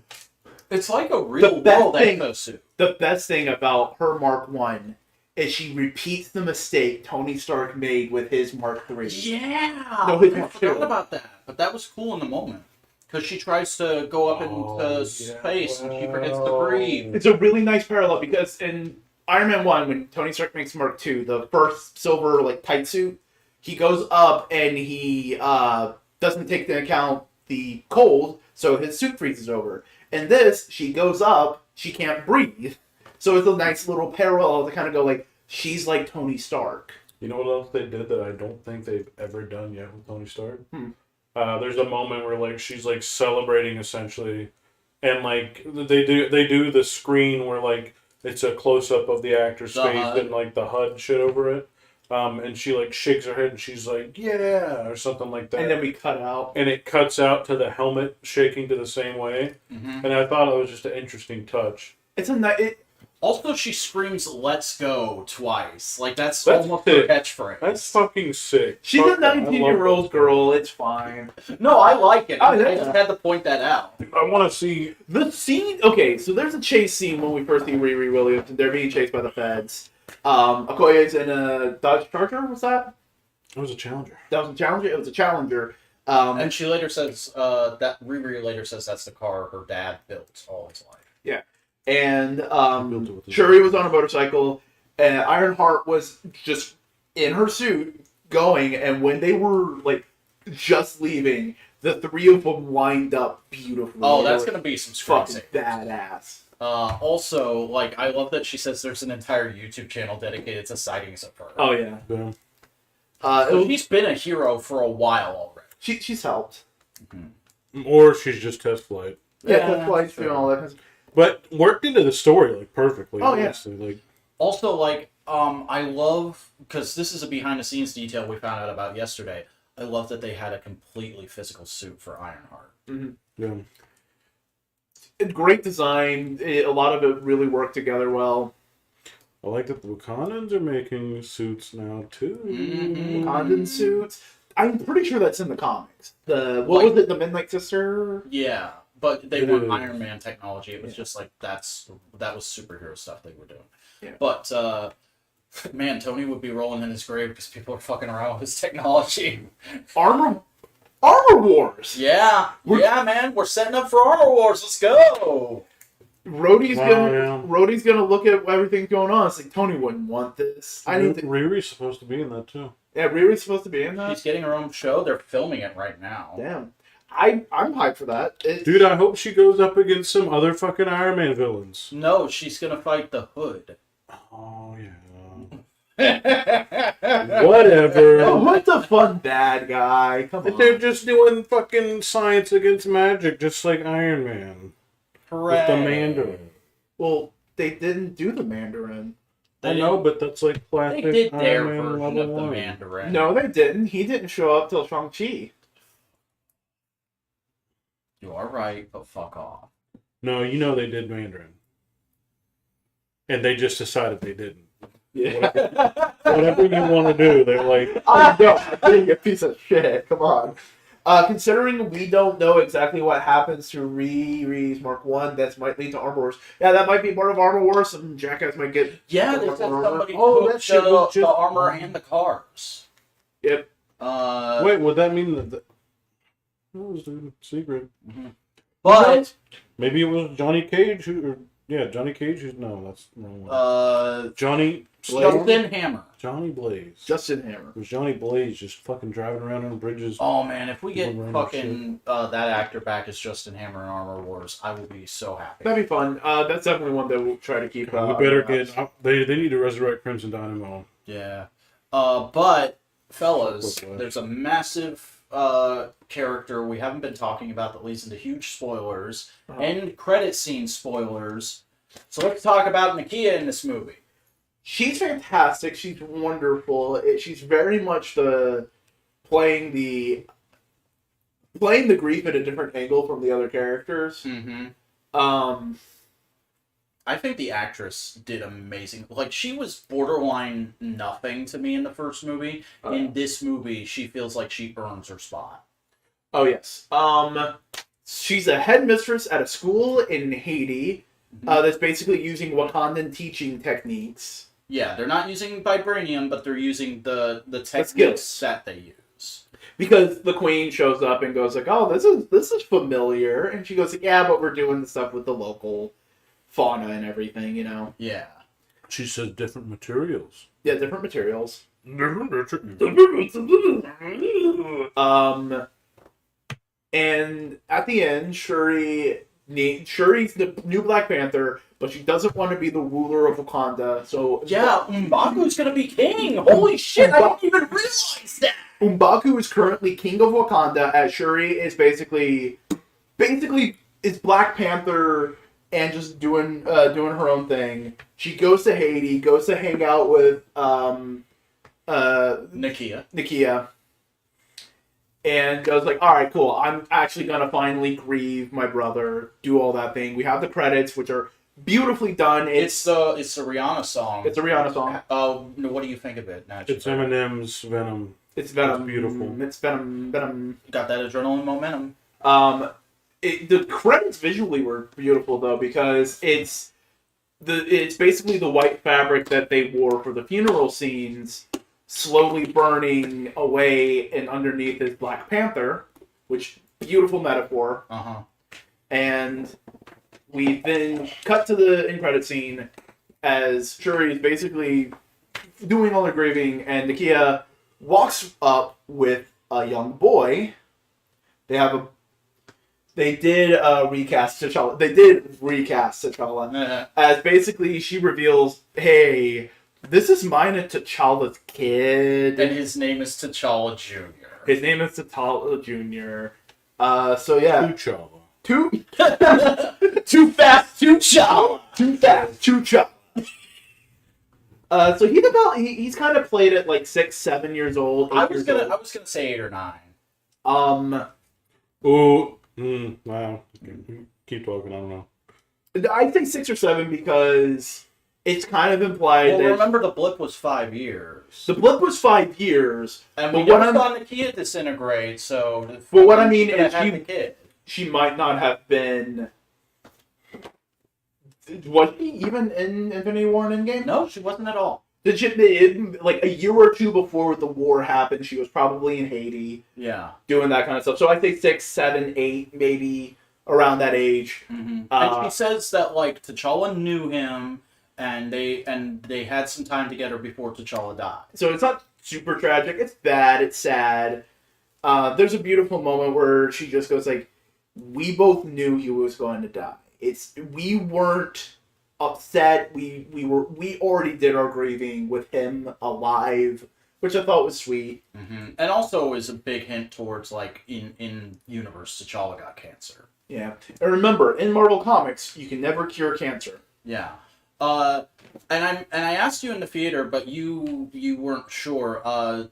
It's like a real world exosuit. The best thing about her Mark 1 is she repeats the mistake Tony Stark made with his Mark 3. Yeah! No, his I Mark forgot 2. about that. But that was cool in the moment. Because she tries to go up into space and she forgets to breathe. It's a really nice parallel, because in Iron Man 1, when Tony Stark makes Mark 2, the first silver like tight suit, he goes up and he doesn't take into account the cold, so his suit freezes over. In this, she goes up, she can't breathe. So it's a nice little parallel to kind of go like, she's like Tony Stark. You know what else they did that I don't think they've ever done yet with Tony Stark? There's a moment where like she's like celebrating essentially, and like they do the screen where like it's a close up of the actor's face and like the HUD shit over it. And she like shakes her head and she's like, yeah, or something like that. And then we cut out. And it cuts out to the helmet shaking to the same way. And I thought it was just an interesting touch. It's a Also, she screams "Let's go" twice. Like that's almost sick. her catchphrase. That's fucking sick. She's a 19-year-old girl. It's fine. No, I like it. Oh, yeah. I just had to point that out. I want to see The scene. Okay, so there's a chase scene when we first see Riri Williams, and they're being chased by the feds. Okoye's in a Dodge Charger. Was that? It was a Challenger. That was a Challenger. It was a Challenger. And she later says that Riri later says that's the car her dad built all his life. Yeah, and Shuri was on a motorcycle, and Ironheart was just in her suit going. And when they were like just leaving, the 3 of them lined up beautifully. Oh, that's gonna be some fucking screen badass. Also, like, I love that she says there's an entire YouTube channel dedicated to sightings of her. Oh yeah. Yeah. She's been a hero for a while already. She's helped. Or she's just test flight. Yeah, that's why she's doing all that. But worked into the story like perfectly. Oh, yeah. honestly. Like, Also, like, I love, because this is a behind-the-scenes detail we found out about yesterday. I love that they had a completely physical suit for Ironheart. yeah. Great design. A lot of it really worked together well. I like that the Wakandans are making suits now too. Wakandan suits. I'm pretty sure that's in the comics. What was it? The Midnight Sister. Yeah, but they It weren't is. Iron Man technology. It was just like that was superhero stuff they were doing. Yeah. But man, Tony would be rolling in his grave because people are fucking around with his technology. Armor Wars. Yeah, man, we're setting up for Armor Wars. Let's go. Rhodey's Wow, gonna look at everything going on. It's like Tony wouldn't want this. I need to. Riri's supposed to be in that too. Yeah, Riri's supposed to be in that. She's getting her own show. They're filming it right now. Damn. I'm hyped for that. Dude, I hope she goes up against some other fucking Iron Man villains. No, she's gonna fight the Hood. Oh yeah. Whatever. Oh, what's a fun bad guy? Come on. They're just doing fucking science against magic, just like Iron Man. With the Mandarin. Well, they didn't do the Mandarin. I know, but that's like classic They did their Iron Man version level of the 1. Mandarin. No, they didn't. He didn't show up till Shang-Chi. You are right, but fuck off. No, you know they did Mandarin. And they just decided they didn't. Yeah. Whatever you want to do, they're like... I know. I'm being a piece of shit. Come on. Considering we don't know exactly what happens to Riri's Mark 1, that might lead to Armor Wars. Yeah, that might be part of Armor Wars. Some jackass might get... Yeah, they said somebody Oh, took that shit was the just- armor and the cars. Yep. Wait, would that mean that... That was the secret. But Maybe it was Johnny Cage who... Yeah, Johnny Cage who's... No, that's the wrong one. Johnny... Justin Hammer. Johnny Blaze. Justin Hammer. It was Johnny Blaze just fucking driving around on bridges. Oh man, if we get Random fucking that actor back as Justin Hammer in Armor Wars, I will be so happy. That'd be fun. That's definitely one that we'll try to keep. We better get... They need to resurrect Crimson Dynamo. Yeah. But fellas, Quick, there's a massive character we haven't been talking about that leads into huge spoilers and credit scene spoilers. So let's talk about Nakia in this movie. She's fantastic. She's wonderful. She's very much playing the grief at a different angle from the other characters. Mm-hmm. I I think the actress did amazing. Like, she was borderline nothing to me in the first movie. In this movie, she feels like she earns her spot. Oh yes. She's a headmistress at a school in Haiti. That's basically using Wakandan teaching techniques. Yeah, they're not using vibranium, but they're using the techniques that they use. Because the queen shows up and goes like, "Oh, this is familiar," and she goes like, "Yeah, but we're doing the stuff with the local fauna and everything, you know." Yeah. She says different materials. Yeah, different materials. And at the end, Shuri's the new Black Panther, but she doesn't want to be the ruler of Wakanda. So Yeah, M'Baku's gonna be king! Holy shit, I didn't even realize that! M'Baku is currently king of Wakanda, as Shuri is basically is Black Panther and just doing her own thing. She goes to Haiti, goes to hang out with Nakia. And I was like, all right, cool. I'm actually going to finally grieve my brother, do all that thing. We have the credits, which are beautifully done. It's a Rihanna song. It's a Rihanna song. What do you think of it? It's Eminem's Venom. It's Venom. It's beautiful. It's Venom. Got that adrenaline momentum. The credits visually were beautiful, though, because it's basically the white fabric that they wore for the funeral scenes slowly burning away, and underneath is Black Panther, which beautiful metaphor. And we then cut to the end credit scene as Shuri is basically doing all her grieving, and Nakia walks up with a young boy. They have they did recast T'Challa. They did recast T'Challa as basically she reveals, "Hey, this is mine and T'Challa's kid, And his name is T'Challa Jr. His name is T'Challa Jr." So yeah, T'Challa. too too fast, T'Challa, too fast, T'Challa. So he's kind of played at like 6, 7 years old. I was gonna say 8 or 9. Wow. Keep talking. I don't know. I think 6 or 7 because it's kind of implied Well, that remember the blip was 5 years. the blip was 5 years, And but we what never I'm- saw Nakia disintegrate, so... But what I mean she could've is had the kid. she might not have been. Was she even in Infinity War and Endgame? No, she wasn't at all. Did she, like a year or two before the war happened, she was probably in Haiti Yeah. doing that kind of stuff. So I think 6, 7, 8, maybe around that age. Mm-hmm. And she says that, like, T'Challa knew him, and they had some time together before T'Challa died. So it's not super tragic. It's bad. It's sad. There's a beautiful moment where she just goes like, "We both knew he was going to die. We weren't upset. We already did our grieving with him alive," which I thought was sweet. Mm-hmm. And also is a big hint towards, like, in universe, T'Challa got cancer. Yeah, and remember, in Marvel Comics, you can never cure cancer. Yeah. And I asked you in the theater, but you weren't sure.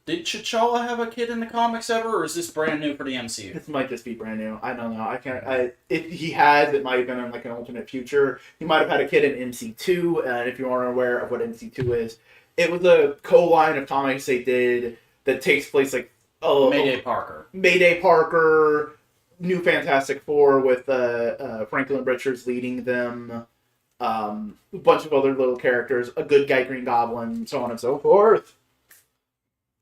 Did T'Challa have a kid in the comics ever, or is this brand new for the MCU? This might just be brand new. I don't know. I can't. If he has, it might have been in like an alternate future. He might have had a kid in MC2. And if you aren't aware of what MC2 is, it was a co-line of comics they did that takes place like Mayday Parker. Mayday Parker, New Fantastic Four with Franklin Richards leading them. A bunch of other little characters, a good guy, Green Goblin, so on and so forth.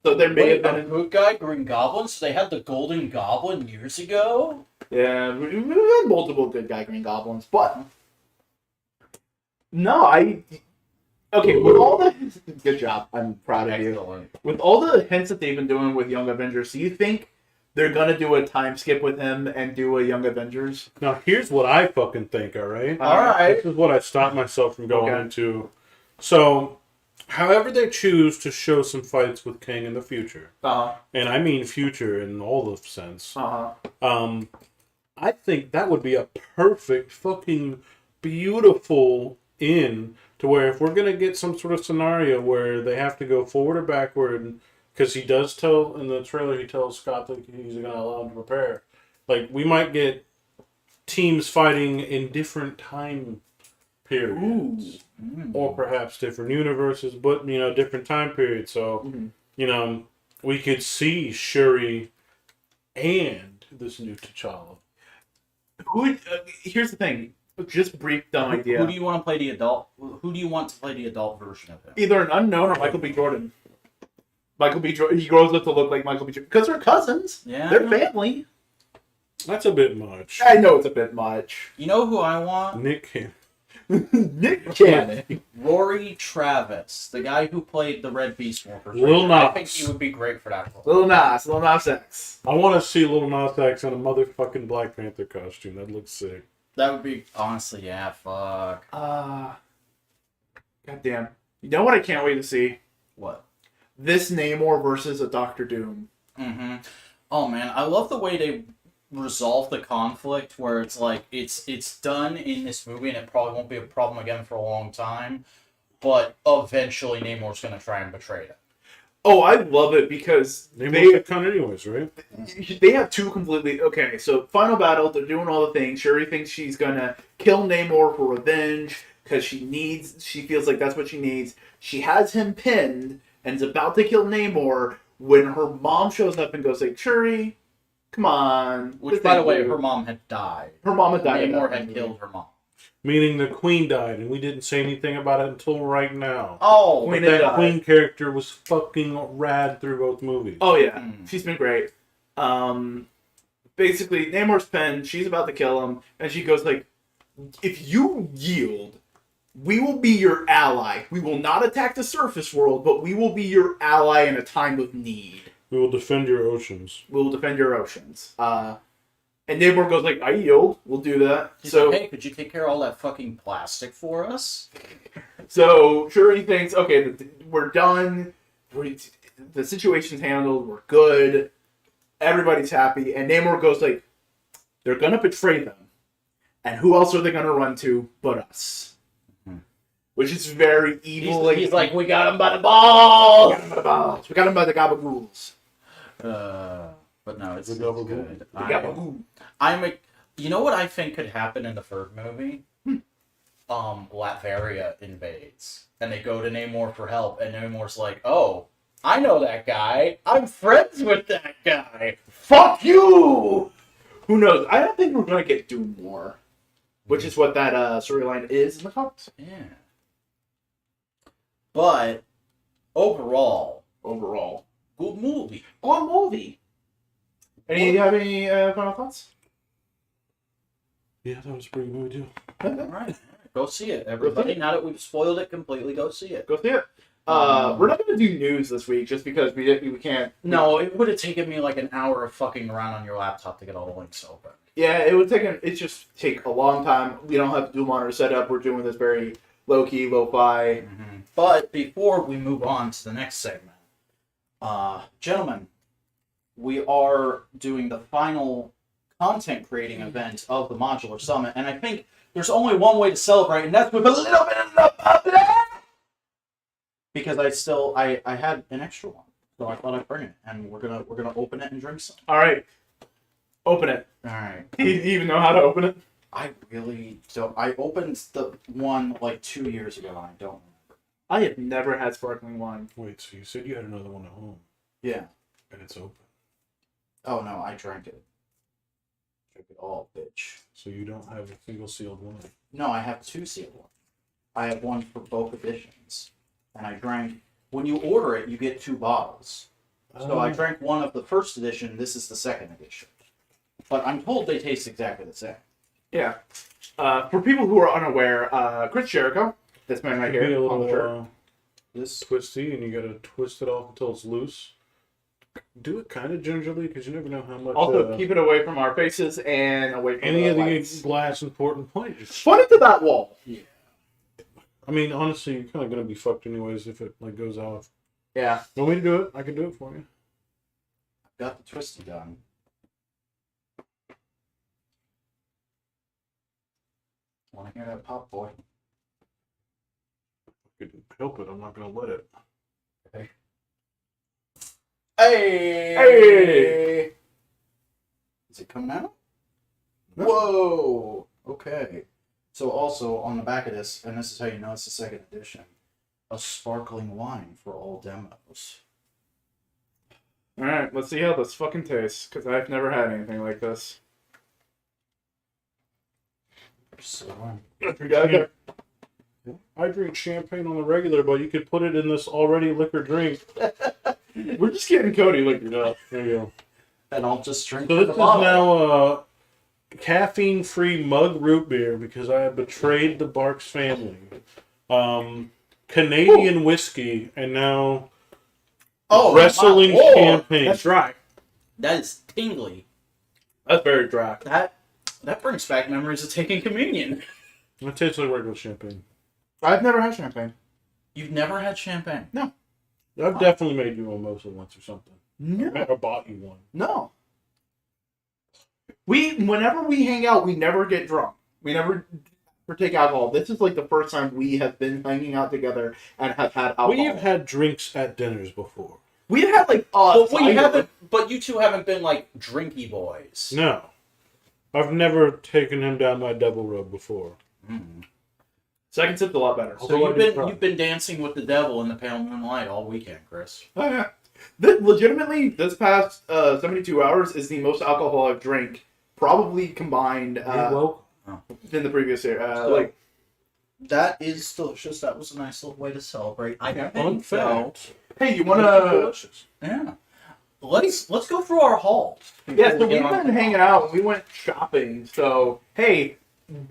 So there may have been a good guy, Green Goblin. So they had the Golden Goblin years ago. Yeah, we had multiple good guy, Green Goblins, but no, okay. With all the good job, I'm proud of you. With all the hints that they've been doing with Young Avengers, do you think they're gonna do a time skip with him and do a Young Avengers? Now, here's what I fucking think, alright? Alright. This is what I stopped myself from going Okay. into. So, however they choose to show some fights with King in the future, and I mean future in all the sense, I think that would be a perfect fucking beautiful in to where if we're going to get some sort of scenario where they have to go forward or backward, because he does tell in the trailer, he tells Scott that he's going to allow him to prepare. Like, we might get teams fighting in different time periods. Or perhaps different universes, but, different time periods. So, we could see Shuri and this new T'Challa. Here's the thing. Just brief dumb idea. Who do you want to play the adult? Who do you want to play the adult version of him? Either an unknown or Michael B. Jordan. Michael B. Jordan. He grows up to look like Michael B. Jordan because they're cousins. Yeah, they're family. That's a bit much. I know it's a bit much. You know who I want? Nick Cannon. Nick Cannon. Rory Travis, the guy who played the Red Beast Morphers. Lil I Nas. think he would be great for that role. Lil Nas X. I want to see Lil Nas X in a motherfucking Black Panther costume. That looks sick. That would be, honestly, yeah, fuck. Goddamn. You know what I can't wait to see? What? This Namor versus a Doctor Doom. Mm-hmm. Oh, man, I love the way they resolve the conflict where it's like, it's done in this movie and it probably won't be a problem again for a long time, but eventually Namor's going to try and betray them. Oh, I love it because Namor's a cunt anyways, right? they have two completely... Okay, so final battle, they're doing all the things. Shuri thinks she's gonna kill Namor for revenge because she feels like that's what she needs. She has him pinned and is about to kill Namor when her mom shows up and goes like, "Shuri, come on." Which, by the way, her mom had died. Her mom had died. Namor had killed her mom. Meaning the Queen died, and we didn't say anything about it until right now. Oh, Queen But that died. Queen character was fucking rad through both movies. Oh yeah, she's been great. Basically, Namor's pinned. She's about to kill him, and she goes like, "If you yield, we will be your ally. We will not attack the surface world, but we will be your ally in a time of need. We will defend your oceans. We will defend your oceans." And Namor goes like, I yield. We'll do that. He's So, like, hey, could you take care of all that fucking plastic for us? so Shuri thinks, okay, we're done. The situation's handled. We're good. Everybody's happy. And Namor goes like, they're going to betray them. And who else are they going to run to but us? Mm-hmm. Which is very evil. He's like, we got him by the balls! We got him by the balls. We got him by the gabagools. But no, it's The good. The gabagool. You know what I think could happen in the third movie? Latveria invades. And they go to Namor for help. And Namor's like, oh, I know that guy. I'm friends with that guy. Fuck you! Who knows? I don't think we're going to get Doom War. Which is what that storyline is in the comics. Yeah. But, overall, good movie. Good movie. You have any final thoughts? Yeah, that was a pretty good movie too. Alright. Go see it, everybody. Now that we've spoiled it completely, go see it. Go see it. We're not going to do news this week just because we can't. No, it would have taken me like an hour of fucking around on your laptop to get all the links open. Yeah, it just take a long time. We don't have to do monitor setup. We're doing this very low-key, lo-fi. Mm-hmm. But before we move on to the next segment, gentlemen, we are doing the final content creating event of the Modular Summit, and I think there's only one way to celebrate, and that's with a little bit of the public! Because I had an extra one, so I thought I'd bring it, and we're gonna open it and drink some. All right. Open it. All right. Do you even know how to open it? I really don't. I opened the one like 2 years ago, and I don't remember. I have never had sparkling wine. Wait, so you said you had another one at home, Yeah. and it's open. Oh no, I drank it. Drank it all, bitch. So you don't have a single sealed one. No, I have 2 sealed ones. I have one for both editions, and I drank. When you order it, you get 2 bottles. So I drank one of the first edition. This is the second edition. But I'm told they taste exactly the same. Yeah. For people who are unaware, Chris Jericho, this man right Be here, a on the shirt. little This twisty, and you gotta twist it off until it's loose. Do it kind of gingerly, because you never know how much. Also, keep it away from our faces and away from any of the lights. glass important points. Put it to that wall. Yeah. I mean, honestly, you're kind of gonna be fucked anyways if it like goes off. Yeah. Want me to do it? I can do it for you. I've got the twisty done. Want to hear that pop, boy? I can help it. I'm not gonna let it. Okay. Hey! Hey! Is it coming out? No. Whoa! Okay. So also on the back of this, and this is how you know it's the second edition, a sparkling wine for all demos. Alright, let's see how this fucking tastes, because I've never had anything like this. So, Okay. I drink champagne on the regular, but you could put it in this already liquor drink. We're just getting Cody liquored up. There you go. and I'll just drink So the this is bottle. now caffeine-free mug root beer because I have betrayed the Barks family. Canadian whiskey and now wrestling my- champagne. That's dry. That is tingly. That's very dry. That brings back memories of taking communion. It tastes like regular champagne. I've never had champagne. You've never had champagne? No. I've definitely made you a mimosa once or something. No. Or bought you one. No. Whenever we hang out, we never get drunk. We never partake alcohol. This is like the first time we have been hanging out together and have had alcohol. We've had drinks at dinners before. We've had like But we cider. haven't. But you two haven't been like drinky boys. No. I've never taken him down my double rub before. Mm. Second sip's a lot better. So you've been dancing with the devil in the pale moonlight all weekend, Chris. Oh, yeah. Legitimately, this past 72 hours is the most alcohol I've drank, probably combined Well, in the previous year. So- That is delicious. That was a nice little way to celebrate. I Yeah. think so. Hey, you it's wanna? delicious. Yeah. Let's go through our hauls. Yeah, so before we we've get on been to hanging the out hauls. and we went shopping. So hey,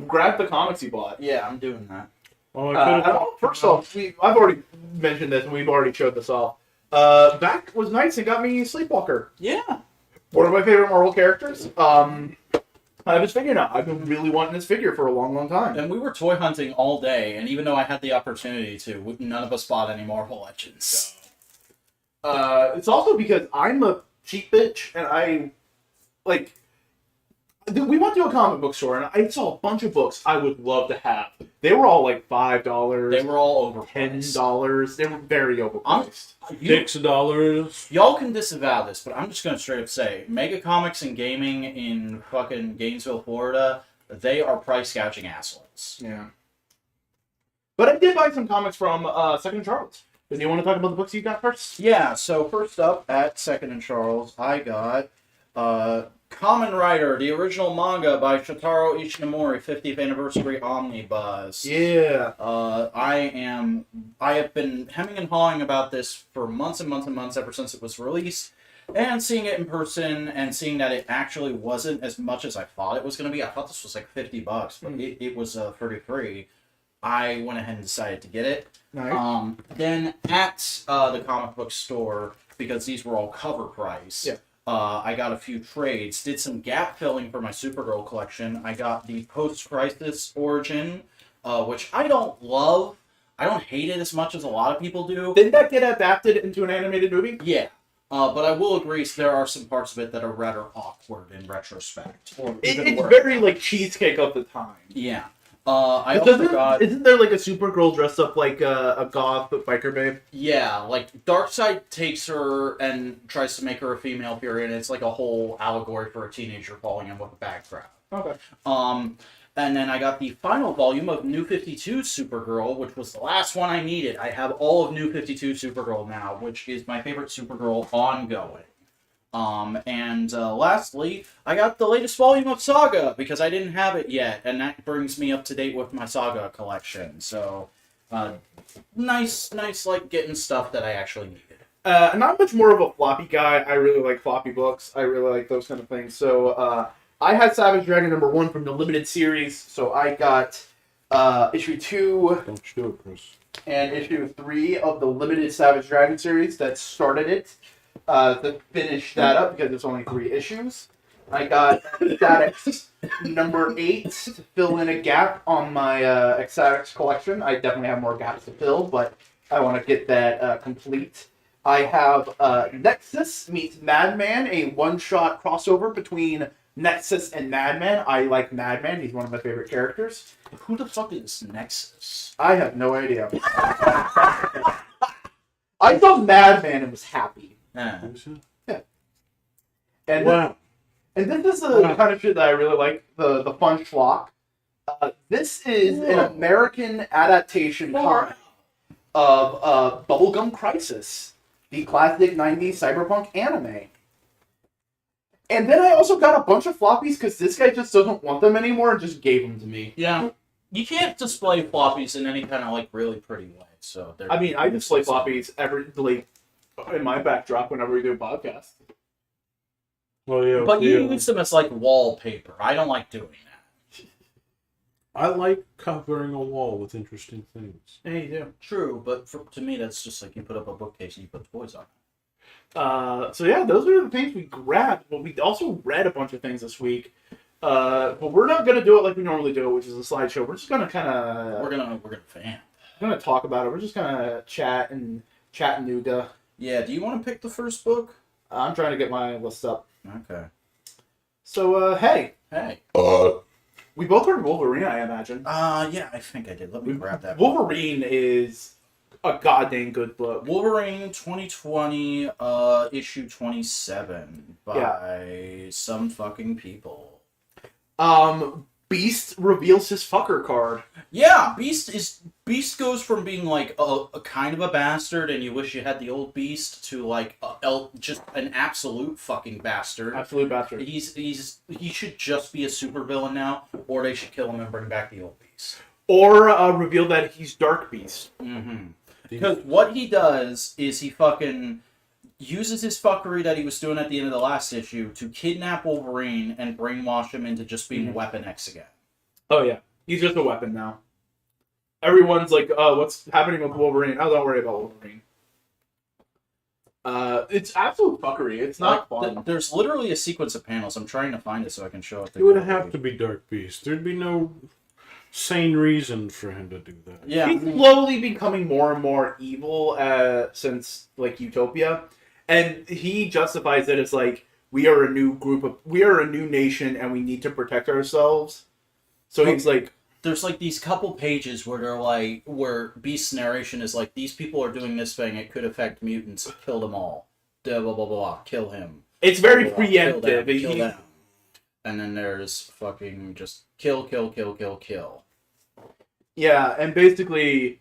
grab the comics you bought. Yeah, I'm doing that. Well, I don't- first off, I've already mentioned this and we've already showed this off. Back was nice and got me Sleepwalker. Yeah. One of my favorite Marvel characters. I have his figure now. I've been really wanting this figure for a long, long time. And we were toy hunting all day, and even though I had the opportunity to, none of us bought any Marvel Legends. It's also because I'm a cheap bitch, and I, like, we went to a comic book store, and I saw a bunch of books I would love to have. They were all like $5. They were all overpriced. $10. They were very overpriced. $6. Y'all can disavow this, but I'm just going to straight up say, Mega Comics and Gaming in fucking Gainesville, Florida, they are price gouging assholes. Yeah. But I did buy some comics from Second Charles. Do you want to talk about the books you got first? Yeah, so first up at Second and Charles, I got Kamen Rider, the original manga by Shotaro Ishinomori, 50th Anniversary Omnibus. Yeah. I have been hemming and hawing about this for months and months and months ever since it was released, and seeing it in person and seeing that it actually wasn't as much as I thought it was going to be. I thought this was like $50, but it was 33. I went ahead and decided to get it. Nice. Then at the comic book store, because these were all cover price, I got a few trades. Did some gap filling for my Supergirl collection. I got the Post-Crisis Origin, which I don't love. I don't hate it as much as a lot of people do. Didn't that get adapted into an animated movie? Yeah. But I will agree, there are some parts of it that are rather awkward in retrospect. It's very like cheesecake of the time. Yeah. I also got... Isn't there like a Supergirl dressed up like a goth biker babe? Yeah, like Darkseid takes her and tries to make her a female Fury, and it's like a whole allegory for a teenager falling in with a bad crowd. Okay. And then I got the final volume of New 52 Supergirl, which was the last one I needed. I have all of New 52 Supergirl now, which is my favorite Supergirl ongoing. And lastly, I got the latest volume of Saga, because I didn't have it yet, and that brings me up to date with my Saga collection. So, nice, like, getting stuff that I actually needed. Not much more of a floppy guy. I really like floppy books. I really like those kind of things. So, I had Savage Dragon #1 from the limited series, so I got issue 2 Don't you do it, Chris. and issue 3 of the limited Savage Dragon series that started it. To finish that up, because it's only 3 issues. I got Ecstatics #8 to fill in a gap on my Ecstatics collection. I definitely have more gaps to fill, but I want to get that complete. I have Nexus meets Madman, a one-shot crossover between Nexus and Madman. I like Madman. He's one of my favorite characters. Who the fuck is Nexus? I have no idea. I saw Madman and was happy. Yeah. And Wow. and this is the kind of shit that I really like, the fun schlock. This is an American adaptation comic of Bubblegum Crisis, the classic 90s cyberpunk anime. And then I also got a bunch of floppies because this guy just doesn't want them anymore and just gave them to me. Yeah. You can't display floppies in any kind of, like, really pretty way, so... I mean, I display floppies in my backdrop whenever we do a podcast. Well, yeah. But you use them as, like, wallpaper. I don't like doing that. I like covering a wall with interesting things. Yeah, you do. True, but to me, that's just like you put up a bookcase and you put toys on it. So yeah, those are the things we grabbed. But we also read a bunch of things this week. But we're not gonna do it like we normally do, which is a slideshow. We're just gonna kind of we're gonna fan. We're gonna talk about it. We're just gonna chat and Chattanooga. Yeah. Do you want to pick the first book? I'm trying to get my list up. Okay. So hey. We both read Wolverine, I imagine. Yeah, I think I did. Let me grab that. Wolverine is a goddamn good book. Wolverine 2020, issue 27 by some fucking people. Beast reveals his fucker card. Yeah, Beast goes from being like a kind of a bastard, and you wish you had the old Beast, to like just an absolute fucking bastard. Absolute bastard. He should just be a supervillain now, or they should kill him and bring back the old Beast. Or reveal that he's Dark Beast. Mm-hmm. Because what he does is he fucking uses his fuckery that he was doing at the end of the last issue to kidnap Wolverine and brainwash him into just being Weapon X again. Oh yeah, he's just a weapon now. Everyone's like, what's happening with Wolverine? Oh, don't worry about Wolverine. It's absolute fuckery. It's not Like, fun. there's literally a sequence of panels. I'm trying to find it so I can show it to It would have to be Dark Beast. There'd be no sane reason for him to do that. Yeah. He's slowly becoming more and more evil since like Utopia, and he justifies it as like we are a new nation, and we need to protect ourselves. So he's like, there's like these couple pages where they're like, where Beast's narration is like, these people are doing this thing, it could affect mutants, kill them all, blah blah blah blah, kill him. it's very Blah, blah, blah, preemptive. kill them. And then there's fucking just kill. Yeah, and basically,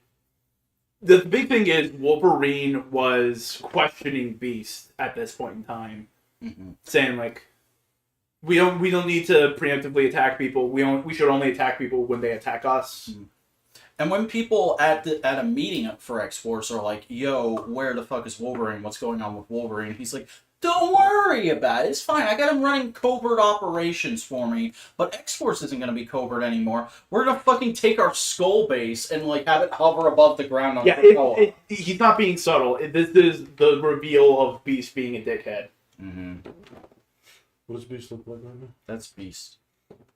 the big thing is Wolverine was questioning Beast at this point in time, saying like, we don't need to preemptively attack people. We should only attack people when they attack us. And when people at a meeting for X-Force are like, yo, where the fuck is Wolverine? What's going on with Wolverine? He's like, don't worry about it. It's fine. I got him running covert operations for me. But X-Force isn't going to be covert anymore. We're going to fucking take our skull base and like have it hover above the ground on Krakoa. He's not being subtle. This is the reveal of Beast being a dickhead. What does Beast look like right now? That's Beast.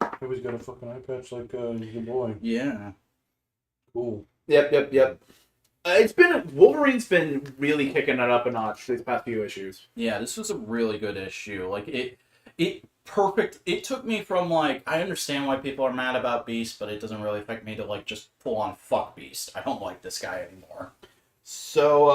Oh, he's got a fucking eye patch like your boy. Yeah. Cool. Yep. Wolverine's been really kicking it up a notch these past few issues. Yeah, this was a really good issue. Like it took me from like, I understand why people are mad about Beast, but it doesn't really affect me to like just full on fuck Beast. I don't like this guy anymore. So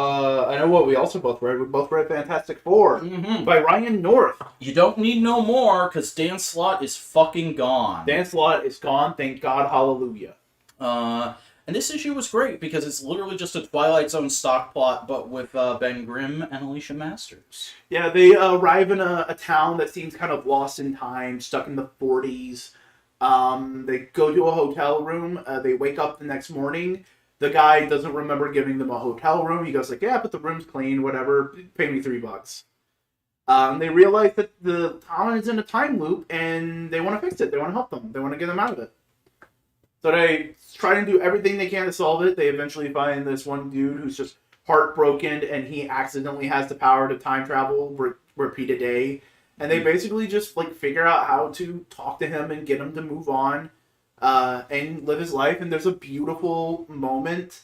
I know what we also both read. We both read Fantastic Four by Ryan North. You don't need no more because Dan Slott is fucking gone. Dan Slott is gone. Thank God. Hallelujah. And this issue was great because it's literally just a Twilight Zone stock plot, but with Ben Grimm and Alicia Masters. Yeah, they arrive in a town that seems kind of lost in time, stuck in the 40s. They go to a hotel room. They wake up the next morning. The guy doesn't remember giving them a hotel room. He goes like, yeah, but the room's clean, whatever. Pay me $3. They realize that the town is in a time loop, and they want to fix it. They want to help them. They want to get them out of it. So they try to do everything they can to solve it. They eventually find this one dude who's just heartbroken, and he accidentally has the power to time travel, repeat a day. And they basically just like figure out how to talk to him and get him to move on and live his life. And there's a beautiful moment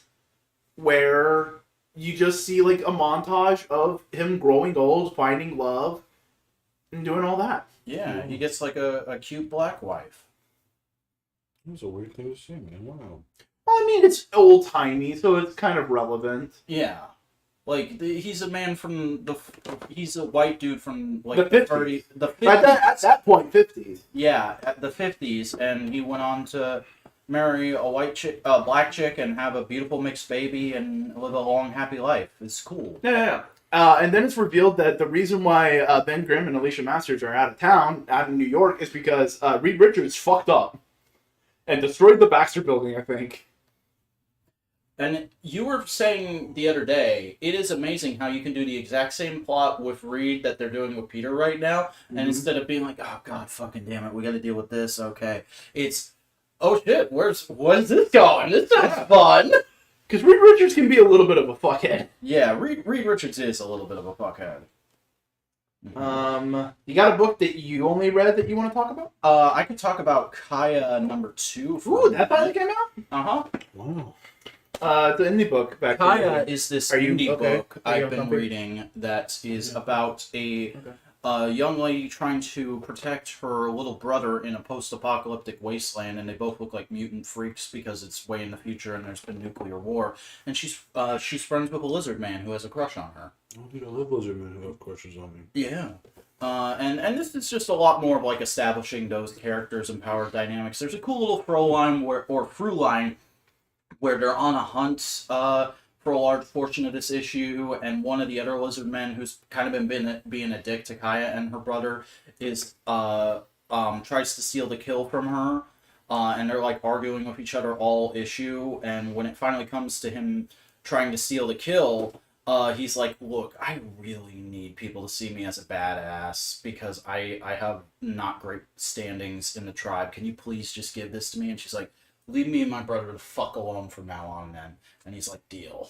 where you just see like a montage of him growing old, finding love, and doing all that. Yeah, he gets like a cute black wife. That's a weird thing to say, man. Wow. Well, I mean, it's old-timey, so it's kind of relevant. Yeah. Like, he's a man from he's a white dude from, like, The 50s. The 50s. At that point, 50s. Yeah, at the 50s, and he went on to marry a black chick, and have a beautiful mixed baby, and live a long, happy life. It's cool. Yeah. And then it's revealed that the reason why Ben Grimm and Alicia Masters are out of town, out in New York, is because Reed Richards fucked up and destroyed the Baxter Building, I think. And you were saying the other day, it is amazing how you can do the exact same plot with Reed that they're doing with Peter right now, and instead of being like, oh god, fucking damn it, we gotta deal with this, okay. It's, oh shit, where's this going? This sounds fun! Because Reed Richards can be a little bit of a fuckhead. Yeah, Reed Richards is a little bit of a fuckhead. You got a book that you only read that you want to talk about? I could talk about Kaya #2. Ooh, that finally came out? Uh-huh. Wow. It's an indie book. Kaya is this indie book I've been comfy? reading that is about a young lady trying to protect her little brother in a post-apocalyptic wasteland, and they both look like mutant freaks because it's way in the future and there's been nuclear war. And she's friends with a lizard man who has a crush on her. Oh, dude, I love lizard men who have crushes on me. Yeah. And this is just a lot more of like establishing those characters and power dynamics. There's a cool little through line where they're on a hunt for a large portion of this issue, and one of the other lizard men who's kind of been being a dick to Kaya and her brother is tries to steal the kill from her, and they're like arguing with each other all issue, and when it finally comes to him trying to steal the kill, he's like, look, I really need people to see me as a badass because I have not great standings in the tribe. Can you please just give this to me? And she's like, leave me and my brother the fuck alone from now on then. And he's like, deal.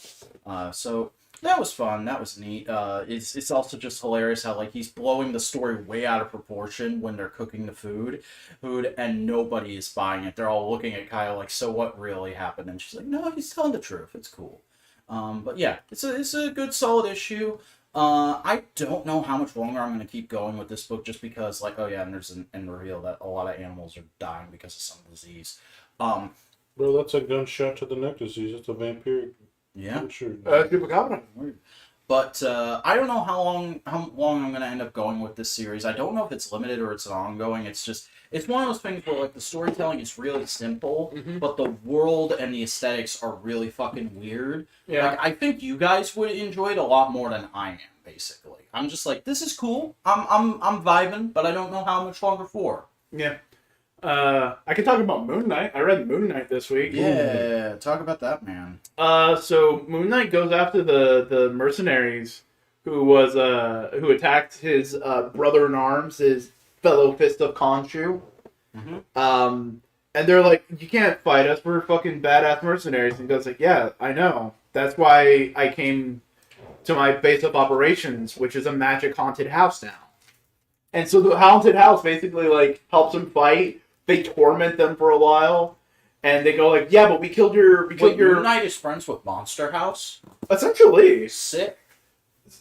So That was fun. That was neat. It's also just hilarious how like he's blowing the story way out of proportion when they're cooking the food, and nobody is buying it. They're all looking at Kyle like, so what really happened? And she's like, no, he's telling the truth. It's cool. But yeah, it's a good solid issue. I don't know how much longer I'm going to keep going with this book just because like, oh yeah, and there's an end reveal that a lot of animals are dying because of some disease. Bro, that's a gunshot to the neck disease. It's a vampire. Yeah. Sure. Chupacabra. But I don't know how long I'm going to end up going with this series. I don't know if it's limited or it's ongoing. It's one of those things where like the storytelling is really simple, but the world and the aesthetics are really fucking weird. Yeah. Like, I think you guys would enjoy it a lot more than I am. Basically, I'm just like, this is cool. I'm vibing, but I don't know how much longer for. Yeah. I can talk about Moon Knight. I read Moon Knight this week. Yeah, talk about that, man. So Moon Knight goes after the mercenaries who attacked his brother in arms, his fellow Fist of Khonshu. And they're like, you can't fight us. We're fucking badass mercenaries. And he goes like, yeah, I know. That's why I came to my base of operations, which is a magic haunted house now. And so the haunted house basically like helps him fight. They torment them for a while, and they go like, "Yeah, but we killed your." Moon Knight is friends with Monster House. Essentially, sick.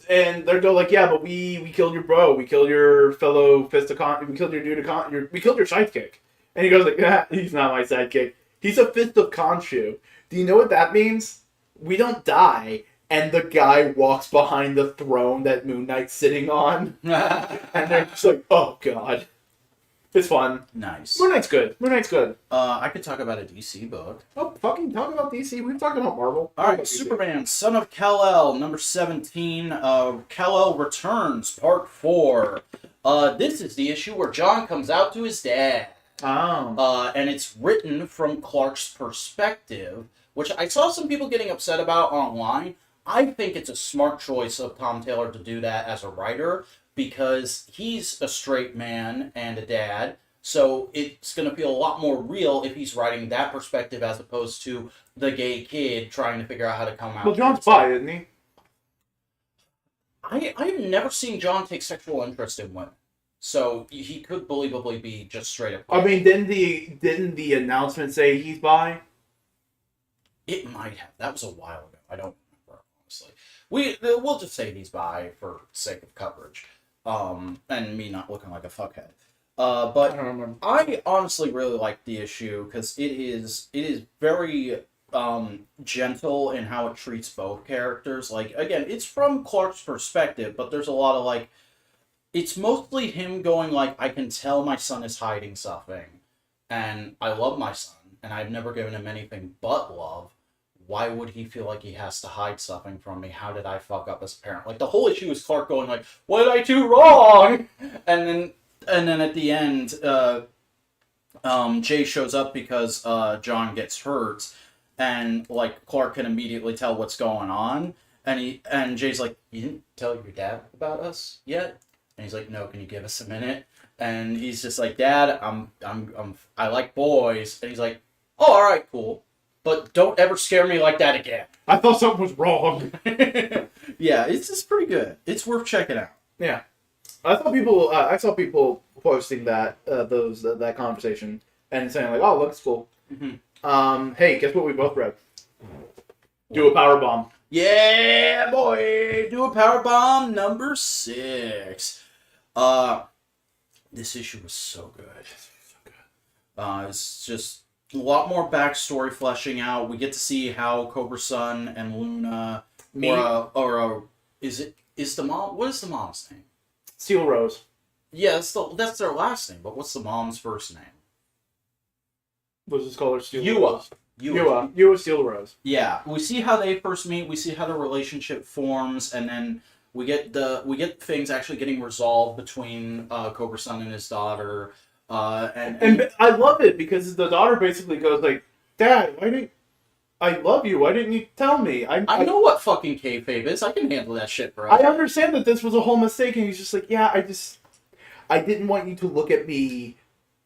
And they go like, "Yeah, but we killed your bro. We killed your fellow Fisticon. We killed your dude. We killed your sidekick." And he goes like, ah, "He's not my sidekick. He's a Fist of Khonshu." Do you know what that means? We don't die, and the guy walks behind the throne that Moon Knight's sitting on, and they're just like, "Oh God." It's fun. Nice. Moon Knight's good. I could talk about a DC book. Oh, fucking talk about DC. We've talked about Marvel. Alright, Superman, Son of Kal-El, number 17. Kal-El Returns, part 4. This is the issue where John comes out to his dad. Oh. And it's written from Clark's perspective, which I saw some people getting upset about online. I think it's a smart choice of Tom Taylor to do that as a writer, because he's a straight man and a dad, so it's going to feel a lot more real if he's writing that perspective as opposed to the gay kid trying to figure out how to come out. Well, John's bi, isn't he? I've never seen John take sexual interest in women, so he could believably be just straight up gay. I mean, didn't the announcement say he's bi? It might have. That was a while ago. I don't remember, honestly. We'll just say he's bi for sake of coverage. And me not looking like a fuckhead. But I honestly really like the issue because it is very gentle in how it treats both characters. Like, again, it's from Clark's perspective, but there's a lot of like, it's mostly him going like, I can tell my son is hiding something, and I love my son, and I've never given him anything but love. Why would he feel like he has to hide something from me? How did I fuck up as a parent? Like, the whole issue is Clark going like, what did I do wrong? And then at the end, Jay shows up because John gets hurt, and like Clark can immediately tell what's going on. And Jay's like, you didn't tell your dad about us yet? And he's like, no, can you give us a minute? And he's just like, Dad, I like boys. And he's like, oh, all right, cool. But don't ever scare me like that again. I thought something was wrong. Yeah, it's pretty good. It's worth checking out. Yeah, I saw people posting that that conversation and saying like, "Oh, looks cool." Mm-hmm. Hey, guess what we both read? Do a power bomb. Yeah, boy, do a power bomb number 6. This issue was so good. It's just a lot more backstory fleshing out. We get to see how Cobra Sun and Luna, is the mom? What is the mom's name? Steel Rose. Yeah, that's their last name. But what's the mom's first name? What's his color? Steel Yua. Rose. Yua Steel Rose. Yeah, we see how they first meet. We see how the relationship forms, and then we get things actually getting resolved between Cobra Sun and his daughter. And I love it because the daughter basically goes like, Dad, I love you. Why didn't you tell me? I know what fucking kayfabe is. I can handle that shit, bro. I understand that this was a whole mistake, and he's just like, yeah, I didn't want you to look at me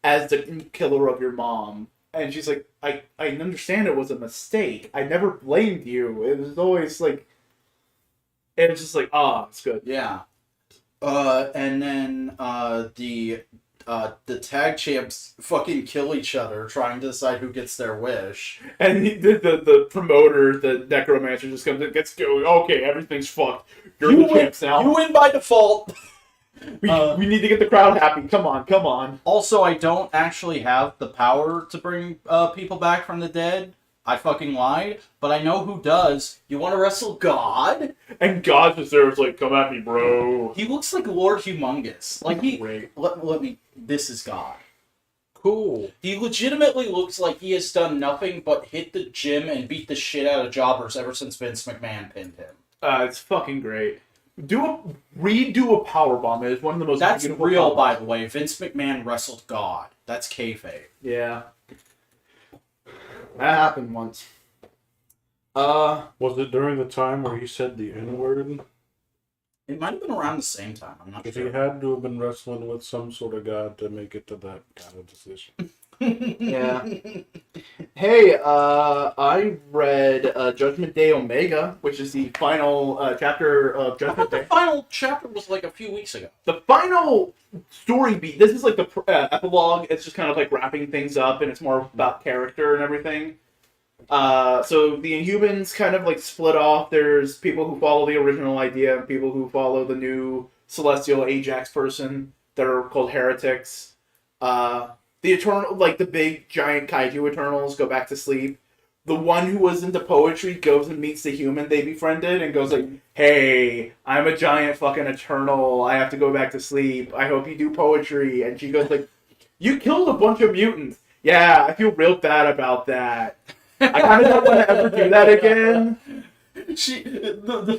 as the killer of your mom. And she's like, I understand it was a mistake. I never blamed you. It was always like, And it's just like, it's good. Yeah. And then the tag champs fucking kill each other trying to decide who gets their wish. And the promoter, the necromancer, just comes in and gets going. Okay, everything's fucked. You're the champs now. You win by default. We need to get the crowd happy. Come on. Also, I don't actually have the power to bring people back from the dead. I fucking lied, but I know who does. You want to wrestle God? And God just there was like, come at me, bro. He looks like Lord Humongous. Like Great. let me. This is God. Cool. He legitimately looks like he has done nothing but hit the gym and beat the shit out of jobbers ever since Vince McMahon pinned him. It's fucking great. Redo a powerbomb. It is one of the most. That's beautiful real, powerbombs. by the way. Vince McMahon wrestled God. That's kayfabe. Yeah. That happened once. Was it during the time where he said the N-word? It might have been around the same time. I'm not Because sure. he had to have been wrestling with some sort of god to make it to that kind of decision. Yeah. Hey, I read Judgment Day Omega, which is the final chapter of I Judgment thought the Day. final chapter was like a few weeks ago. The final story beat. This is like the epilogue. It's just kind of like wrapping things up, and it's more about character and everything. So the Inhumans kind of like split off. There's people who follow the original idea and people who follow the new Celestial Ajax person that are called heretics. The Eternal, like the big giant kaiju Eternals, go back to sleep. The one who was into poetry goes and meets the human they befriended and goes like, "Hey, I'm a giant fucking Eternal. I have to go back to sleep. I hope you do poetry." And she goes like, "You killed a bunch of mutants." Yeah, I feel real bad about that. I kind of don't want to ever do that again. The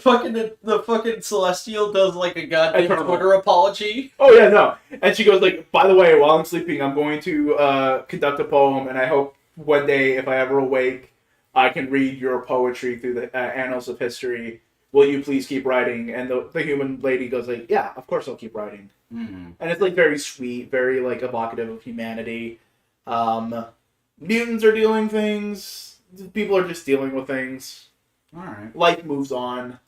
fucking Celestial does like a goddamn Eternal. Twitter apology. Oh yeah, no. And she goes like, "By the way, while I'm sleeping, I'm going to conduct a poem, and I hope one day, if I ever awake, I can read your poetry through the annals of history. Will you please keep writing?" And the human lady goes like, "Yeah, of course I'll keep writing." Mm-hmm. And it's like very sweet, very like evocative of humanity. Mutants are dealing things. People are just dealing with things. Alright. Life moves on.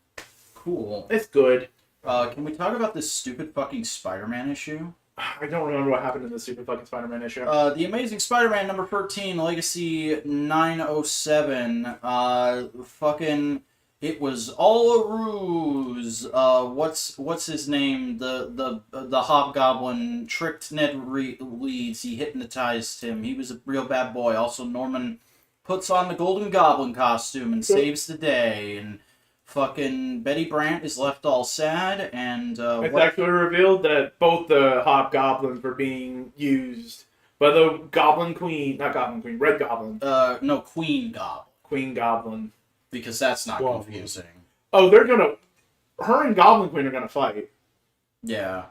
Cool. It's good. Can we talk about this stupid fucking Spider-Man issue? I don't remember what happened in the Super fucking Spider-Man issue. The Amazing Spider-Man number 13, Legacy 907. Fucking, it was all a ruse. What's his name? The Hobgoblin tricked Ned Leeds. He hypnotized him. He was a real bad boy. Also, Norman puts on the Golden Goblin costume and saves the day. And fucking Betty Brant is left all sad. And It's actually revealed that both the Hobgoblins were being used by the Goblin Queen, not Goblin Queen, Red Goblin, no, Queen Goblin. Queen Goblin. Because that's not Well, confusing. Oh, her and Goblin Queen are gonna fight. Yeah.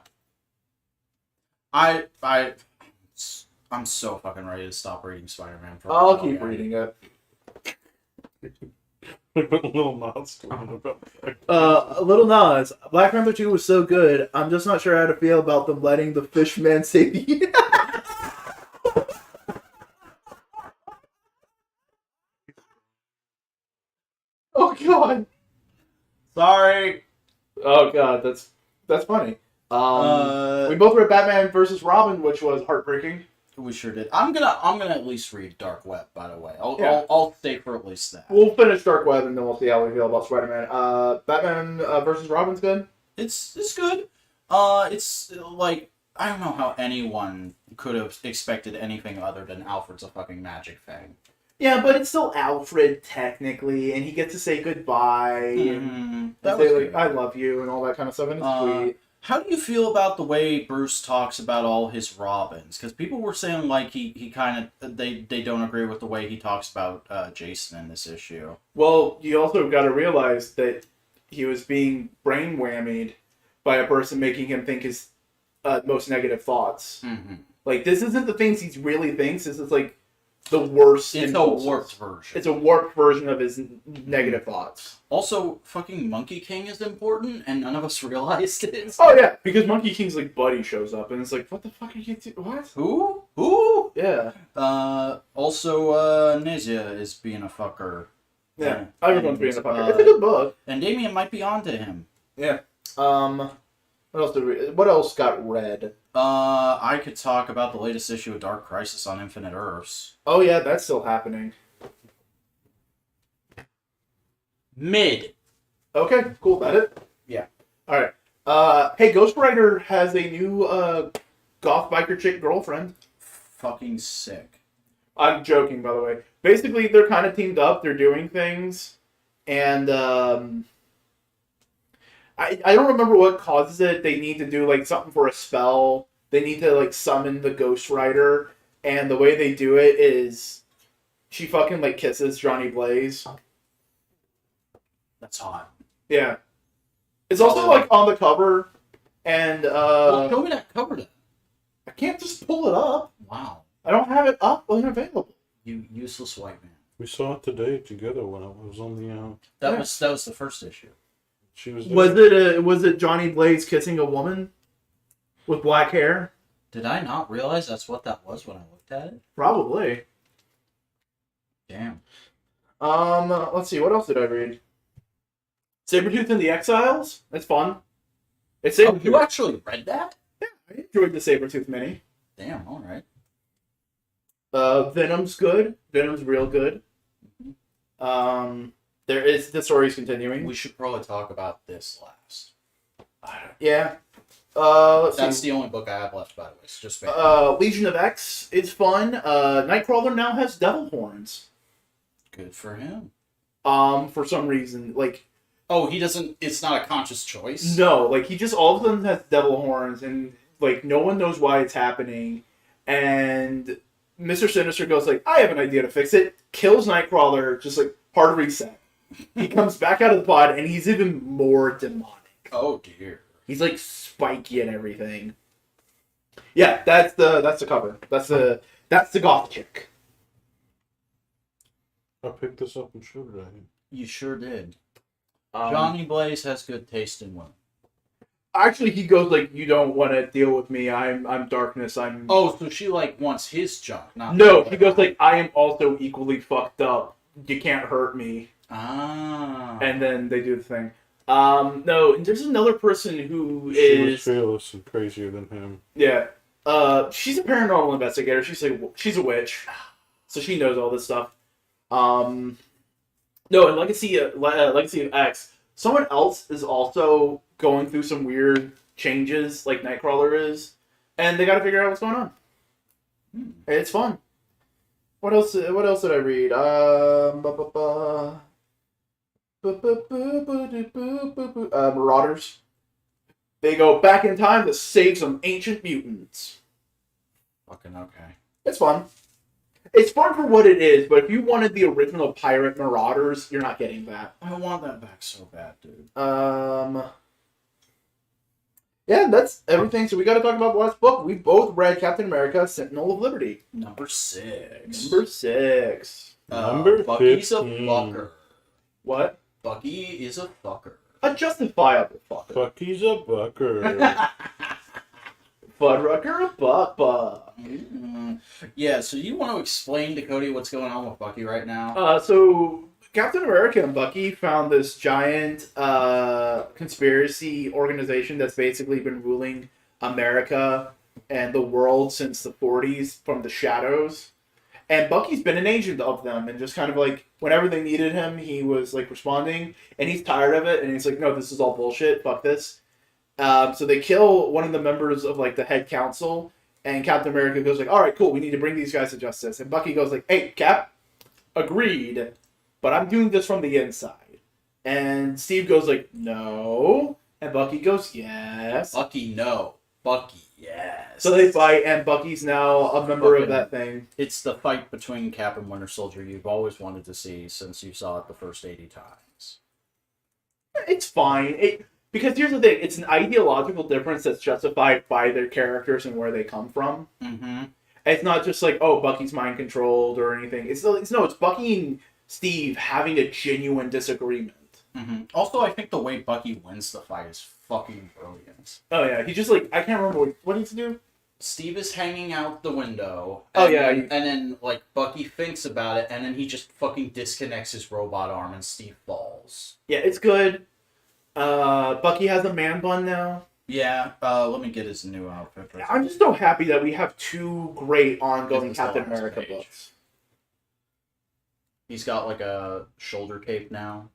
I'm so fucking ready to stop reading Spider-Man. For a I'll while, keep yeah. reading it. Little Nas talking about Little Nas, Black Panther 2 was so good, I'm just not sure how to feel about them letting the Fishman save the... Oh god. Sorry. Oh god, that's funny. We both read Batman versus Robin, which was heartbreaking. We sure did. I'm gonna at least read Dark Web. By the way, I'll stay for at least that. We'll finish Dark Web and then we'll see how we feel about Spider-Man. Batman versus Robin's good. It's good. It's like I don't know how anyone could have expected anything other than Alfred's a fucking magic thing. Yeah, but it's still Alfred technically, and he gets to say goodbye and That say was like good. "I love you" and all that kind of stuff, and it's sweet. How do you feel about the way Bruce talks about all his Robins? Because people were saying like he kind of they don't agree with the way he talks about Jason in this issue. Well, you also got to realize that he was being brain whammied by a person making him think his most negative thoughts. Mm-hmm. Like this isn't the things he really thinks. This is like the worst. It's impulses. a warped version. It's a warped version of his negative thoughts. Also, fucking Monkey King is important, and none of us realized it. Oh yeah, because Monkey King's like buddy shows up, and it's like, what the fuck are you doing? What? Who? Yeah. Also, Nezia is being a fucker. Yeah, everyone's being a fucker. uh, It's a good book. And Damien might be onto him. Yeah. What else got read? I could talk about the latest issue of Dark Crisis on Infinite Earths. Oh yeah, that's still happening. Mid. Okay, cool. That it? Yeah. All right. Hey, Ghost Rider has a new goth biker chick girlfriend. Fucking sick. I'm joking, by the way. Basically, they're kind of teamed up. They're doing things, and I don't remember what causes it. They need to do like something for a spell. They need to like summon the Ghost Rider, and the way they do it is she fucking like kisses Johnny Blaze. That's hot. Yeah. It's also like on the cover, and Well, show me that cover then. I can't just pull it up. Wow. I don't have it up unavailable. You useless white man. We saw it today together when it was on the. That was the first issue. She was. Was it Johnny Blaze kissing a woman with black hair? Did I not realize that's what that was when I looked at it? Probably. Damn. Let's see. What else did I read? Sabretooth and the Exiles. That's fun. It's Oh, Sabretooth. you actually read that? Yeah, I enjoyed the Sabretooth mini. Damn. All right. Venom's good. Venom's real good. The story's continuing. We should probably talk about this last. Yeah. That's the only book I have left, by the way. It's just Legion of X is fun. Nightcrawler now has devil horns. good for him. For some reason, like Oh, he doesn't. It's not a conscious choice. no, like he just all of a sudden has devil horns, and like no one knows why it's happening. And Mr. Sinister goes like, "I have an idea to fix it." Kills Nightcrawler, just like hard reset. He comes back out of the pod, and he's even more demonic. Oh dear. He's like spiky and everything. Yeah, that's the cover. That's the goth chick. I picked this up and showed it at him. You sure did. Johnny Blaze has good taste in women. Actually, he goes like, "You don't want to deal with me. I'm darkness. I'm." Oh, so she like wants his junk, not No, the he goes like, "I am also equally fucked up. You can't hurt me." Ah. And then they do the thing. No, and there's another person who She was is fearless and crazier than him. yeah. She's a paranormal investigator. She's a witch, so she knows all this stuff. No, and Legacy of X. Someone else is also going through some weird changes, like Nightcrawler is, and they got to figure out what's going on. It's fun. What else? What else did I read? Marauders. They go back in time to save some ancient mutants. Fucking okay. It's fun. It's fun for what it is, but if you wanted the original pirate Marauders, you're not getting that. I want that back so bad, dude. Yeah, that's everything. So we got to talk about the last book. We both read Captain America: Sentinel of Liberty. Number 6. Number 6. Number Bucky's 15. a fucker. What? Bucky is a fucker. A justifiable fucker. Fucky's a bucker. Fuddrucker, a buck. Yeah, so you want to explain to Cody what's going on with Bucky right now? So Captain America and Bucky found this giant conspiracy organization that's basically been ruling America and the world since the 40s from the shadows. And Bucky's been an agent of them, and just kind of like, whenever they needed him, he was like responding, and he's tired of it, and he's like, no, this is all bullshit, fuck this. So they kill one of the members of like the head council, and Captain America goes like, all right, cool, we need to bring these guys to justice. And Bucky goes like, hey, Cap, agreed, but I'm doing this from the inside. And Steve goes like, no. And Bucky goes, yes. Bucky, no. Bucky, yes. So they fight, and Bucky's now a member of that thing. It's the fight between Cap and Winter Soldier you've always wanted to see since you saw it the first 80 times. It's fine. Because here's the thing, it's an ideological difference that's justified by their characters and where they come from. Mm-hmm. It's not just like, oh, Bucky's mind controlled or anything. It's Bucky and Steve having a genuine disagreement. Mm-hmm. Also, I think the way Bucky wins the fight is fucking brilliant. Oh yeah, he just like, I can't remember what did he do? Steve is hanging out the window. Oh, and yeah, then, and then like Bucky thinks about it, and then he just fucking disconnects his robot arm, and Steve falls. Yeah, it's good. Bucky has a man bun now. Yeah. Let me get his new outfit. I'm just so happy that we have 2 great ongoing It's the Captain last America page. books. He's got like a shoulder cape now.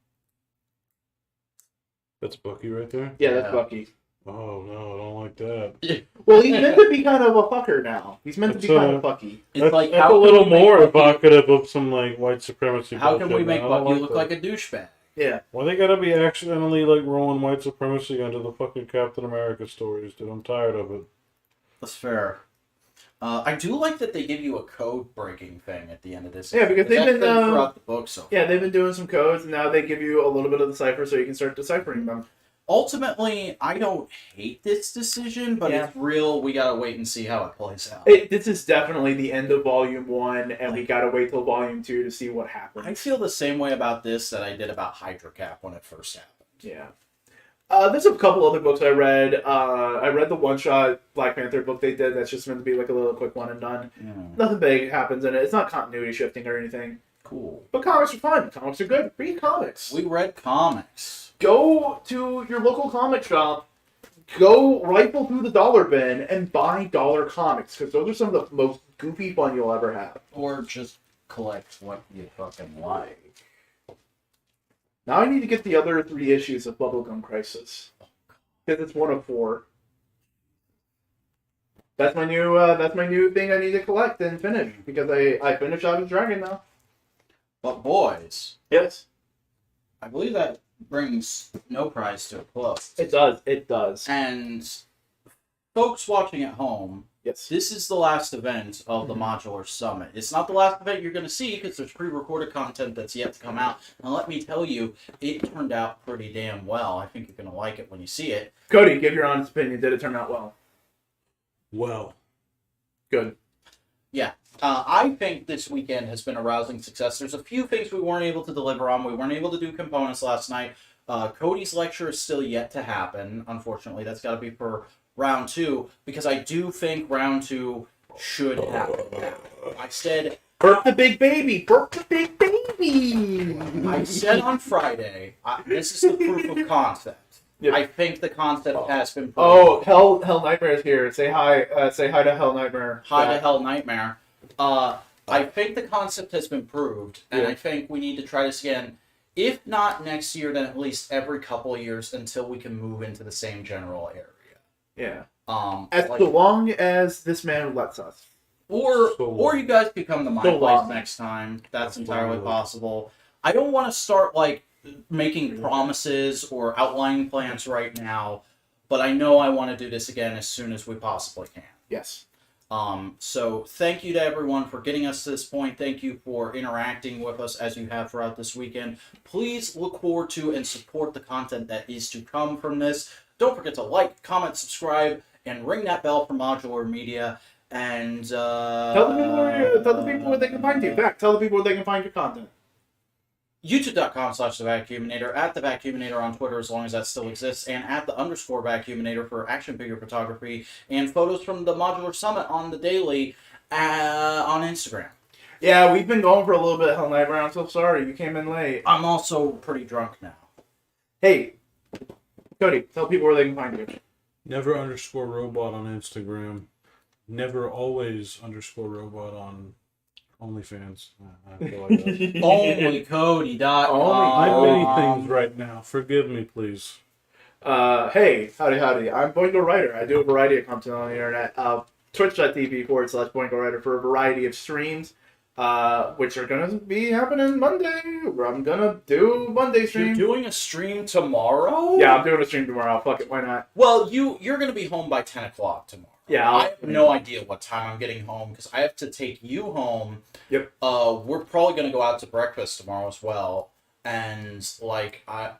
That's Bucky right there. Yeah, that's Yeah. Bucky. Oh no, I don't like that. Well, he's meant to be kind of a fucker now. He's meant to be It's, kind of fucky. It's That's, like that's how a can little we make more Bucky- evocative of some like white supremacy. How can we bullshit, make man. I don't Bucky look that. like a douchebag? Yeah. Why they gotta be accidentally like rolling white supremacy onto the fucking Captain America stories, dude? I'm tired of it. That's fair. I do like that they give you a code breaking thing at the end of this. Yeah, because they've That's been, throughout the book so far. Yeah, they've been doing some codes, and now they give you a little bit of the cipher so you can start deciphering them. Ultimately, I don't hate this decision, but Yeah. it's real. We gotta wait and see how it plays out. This is definitely the end of Volume 1, and we gotta wait till Volume 2 to see what happens. I feel the same way about this that I did about Hydra Cap when it first happened. Yeah. There's a couple other books I read. I read the one-shot Black Panther book they did that's just meant to be like a little quick one and done. Nothing big happens in it. It's not continuity shifting or anything. Cool. But comics are fun. Comics are good. Read comics. We read comics. Go to your local comic shop, go rifle through the dollar bin, and buy dollar comics, because those are some of the most goofy fun you'll ever have. Or just collect what you fucking like. Now I need to get the other 3 issues of Bubblegum Crisis, because it's 1 of 4. That's my new thing I need to collect and finish, because I finished Out of Dragon now. But boys, Yes. I believe that brings No Prize to a close. It does. It does. And folks watching at home, Yes. this is the last event of the Modular Summit. It's not the last event you're going to see because there's pre-recorded content that's yet to come out. And let me tell you, it turned out pretty damn well. I think you're going to like it when you see it. Cody, give your honest opinion. Did it turn out well? Well, Good. Yeah. I think this weekend has been a rousing success. There's a few things we weren't able to deliver on. We weren't able to do components last night. Cody's lecture is still yet to happen. Unfortunately, that's got to be for round 2, because I do think round 2 should happen now. I said... Burp the big baby! Burp the big baby! I said on Friday, this is the proof of concept. Yep. I think the concept has been proven. Oh, Hell Nightmare is here. Say hi. Say hi to Hell Nightmare. Hi to Hell Nightmare. I think the concept has been proved, and Yeah. I think we need to try this again. If not next year, then at least every couple of years until we can move into the same general area. Yeah. Like, So long as this man lets us. or you guys become the So Mind Place long. next time. That's That's entirely fine. possible. I don't want to start like making promises or outlining plans right now, but I know I want to do this again as soon as we possibly can. Yes. So thank you to everyone for getting us to this point. Thank you for interacting with us as you have throughout this weekend. Please look forward to and support the content that is to come from this. Don't forget to like, comment, subscribe, and ring that bell for Modular Media. And Tell the people where they can find you. Back. Tell the people where they can find your content. YouTube.com/TheVacuuminator, at TheVacuuminator on Twitter as long as that still exists, and at _Vacuuminator for action figure photography and photos from the Modular Summit on the daily on Instagram. Yeah, we've been going for a little bit, Hell Nightmare. I'm so sorry. You came in late. I'm also pretty drunk now. Hey, Cody, tell people where they can find you. never _robot on Instagram. Never always _robot on OnlyFans. I feel like that. OnlyCody.com. I'm many things right now. Forgive me, please. Hey, howdy. I'm Boingo Writer. I do a variety of content on the internet. Twitch.tv/BoingoWriter for a variety of streams, which are going to be happening Monday. I'm going to do Monday You're stream. doing a stream tomorrow? Yeah, I'm doing a stream tomorrow. Fuck it, why not? Well, you're going to be home by 10 o'clock tomorrow. Yeah, I have no idea what time I'm getting home because I have to take you home. Yep. We're probably going to go out to breakfast tomorrow as well. And, like, I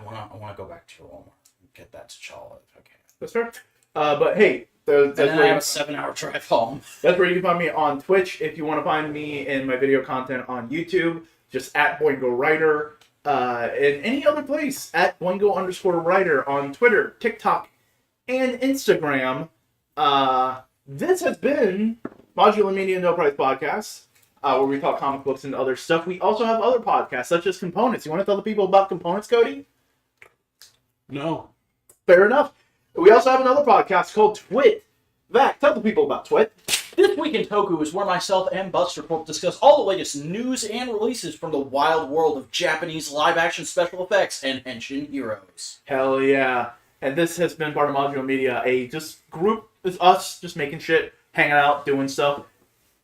want to go back to Walmart and get that to Charlotte if I can. That's fair. But hey, that's And then I where have a you 7-hour drive home. That's where you can find me on Twitch. If you want to find me in my video content on YouTube, just at Boingo Writer. And any other place, at Boingo_Writer on Twitter, TikTok, and Instagram. this has been Modular Media No Price Podcast, where we talk comic books and other stuff. We also have other podcasts, such as Components. You want to tell the people about Components, Cody? No. Fair enough. We also have another podcast called Twit. Vac, tell the people about Twit. This Week in Toku is where myself and Buster Corp discuss all the latest news and releases from the wild world of Japanese live-action special effects and henshin heroes. Hell yeah. And this has been part of Modular Media, a just group, it's us just making shit, hanging out, doing stuff,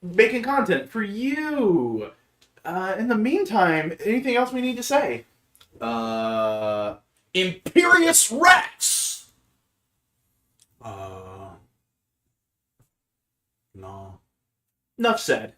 making content for you. In the meantime, anything else we need to say? Imperious Rex! No. Enough said.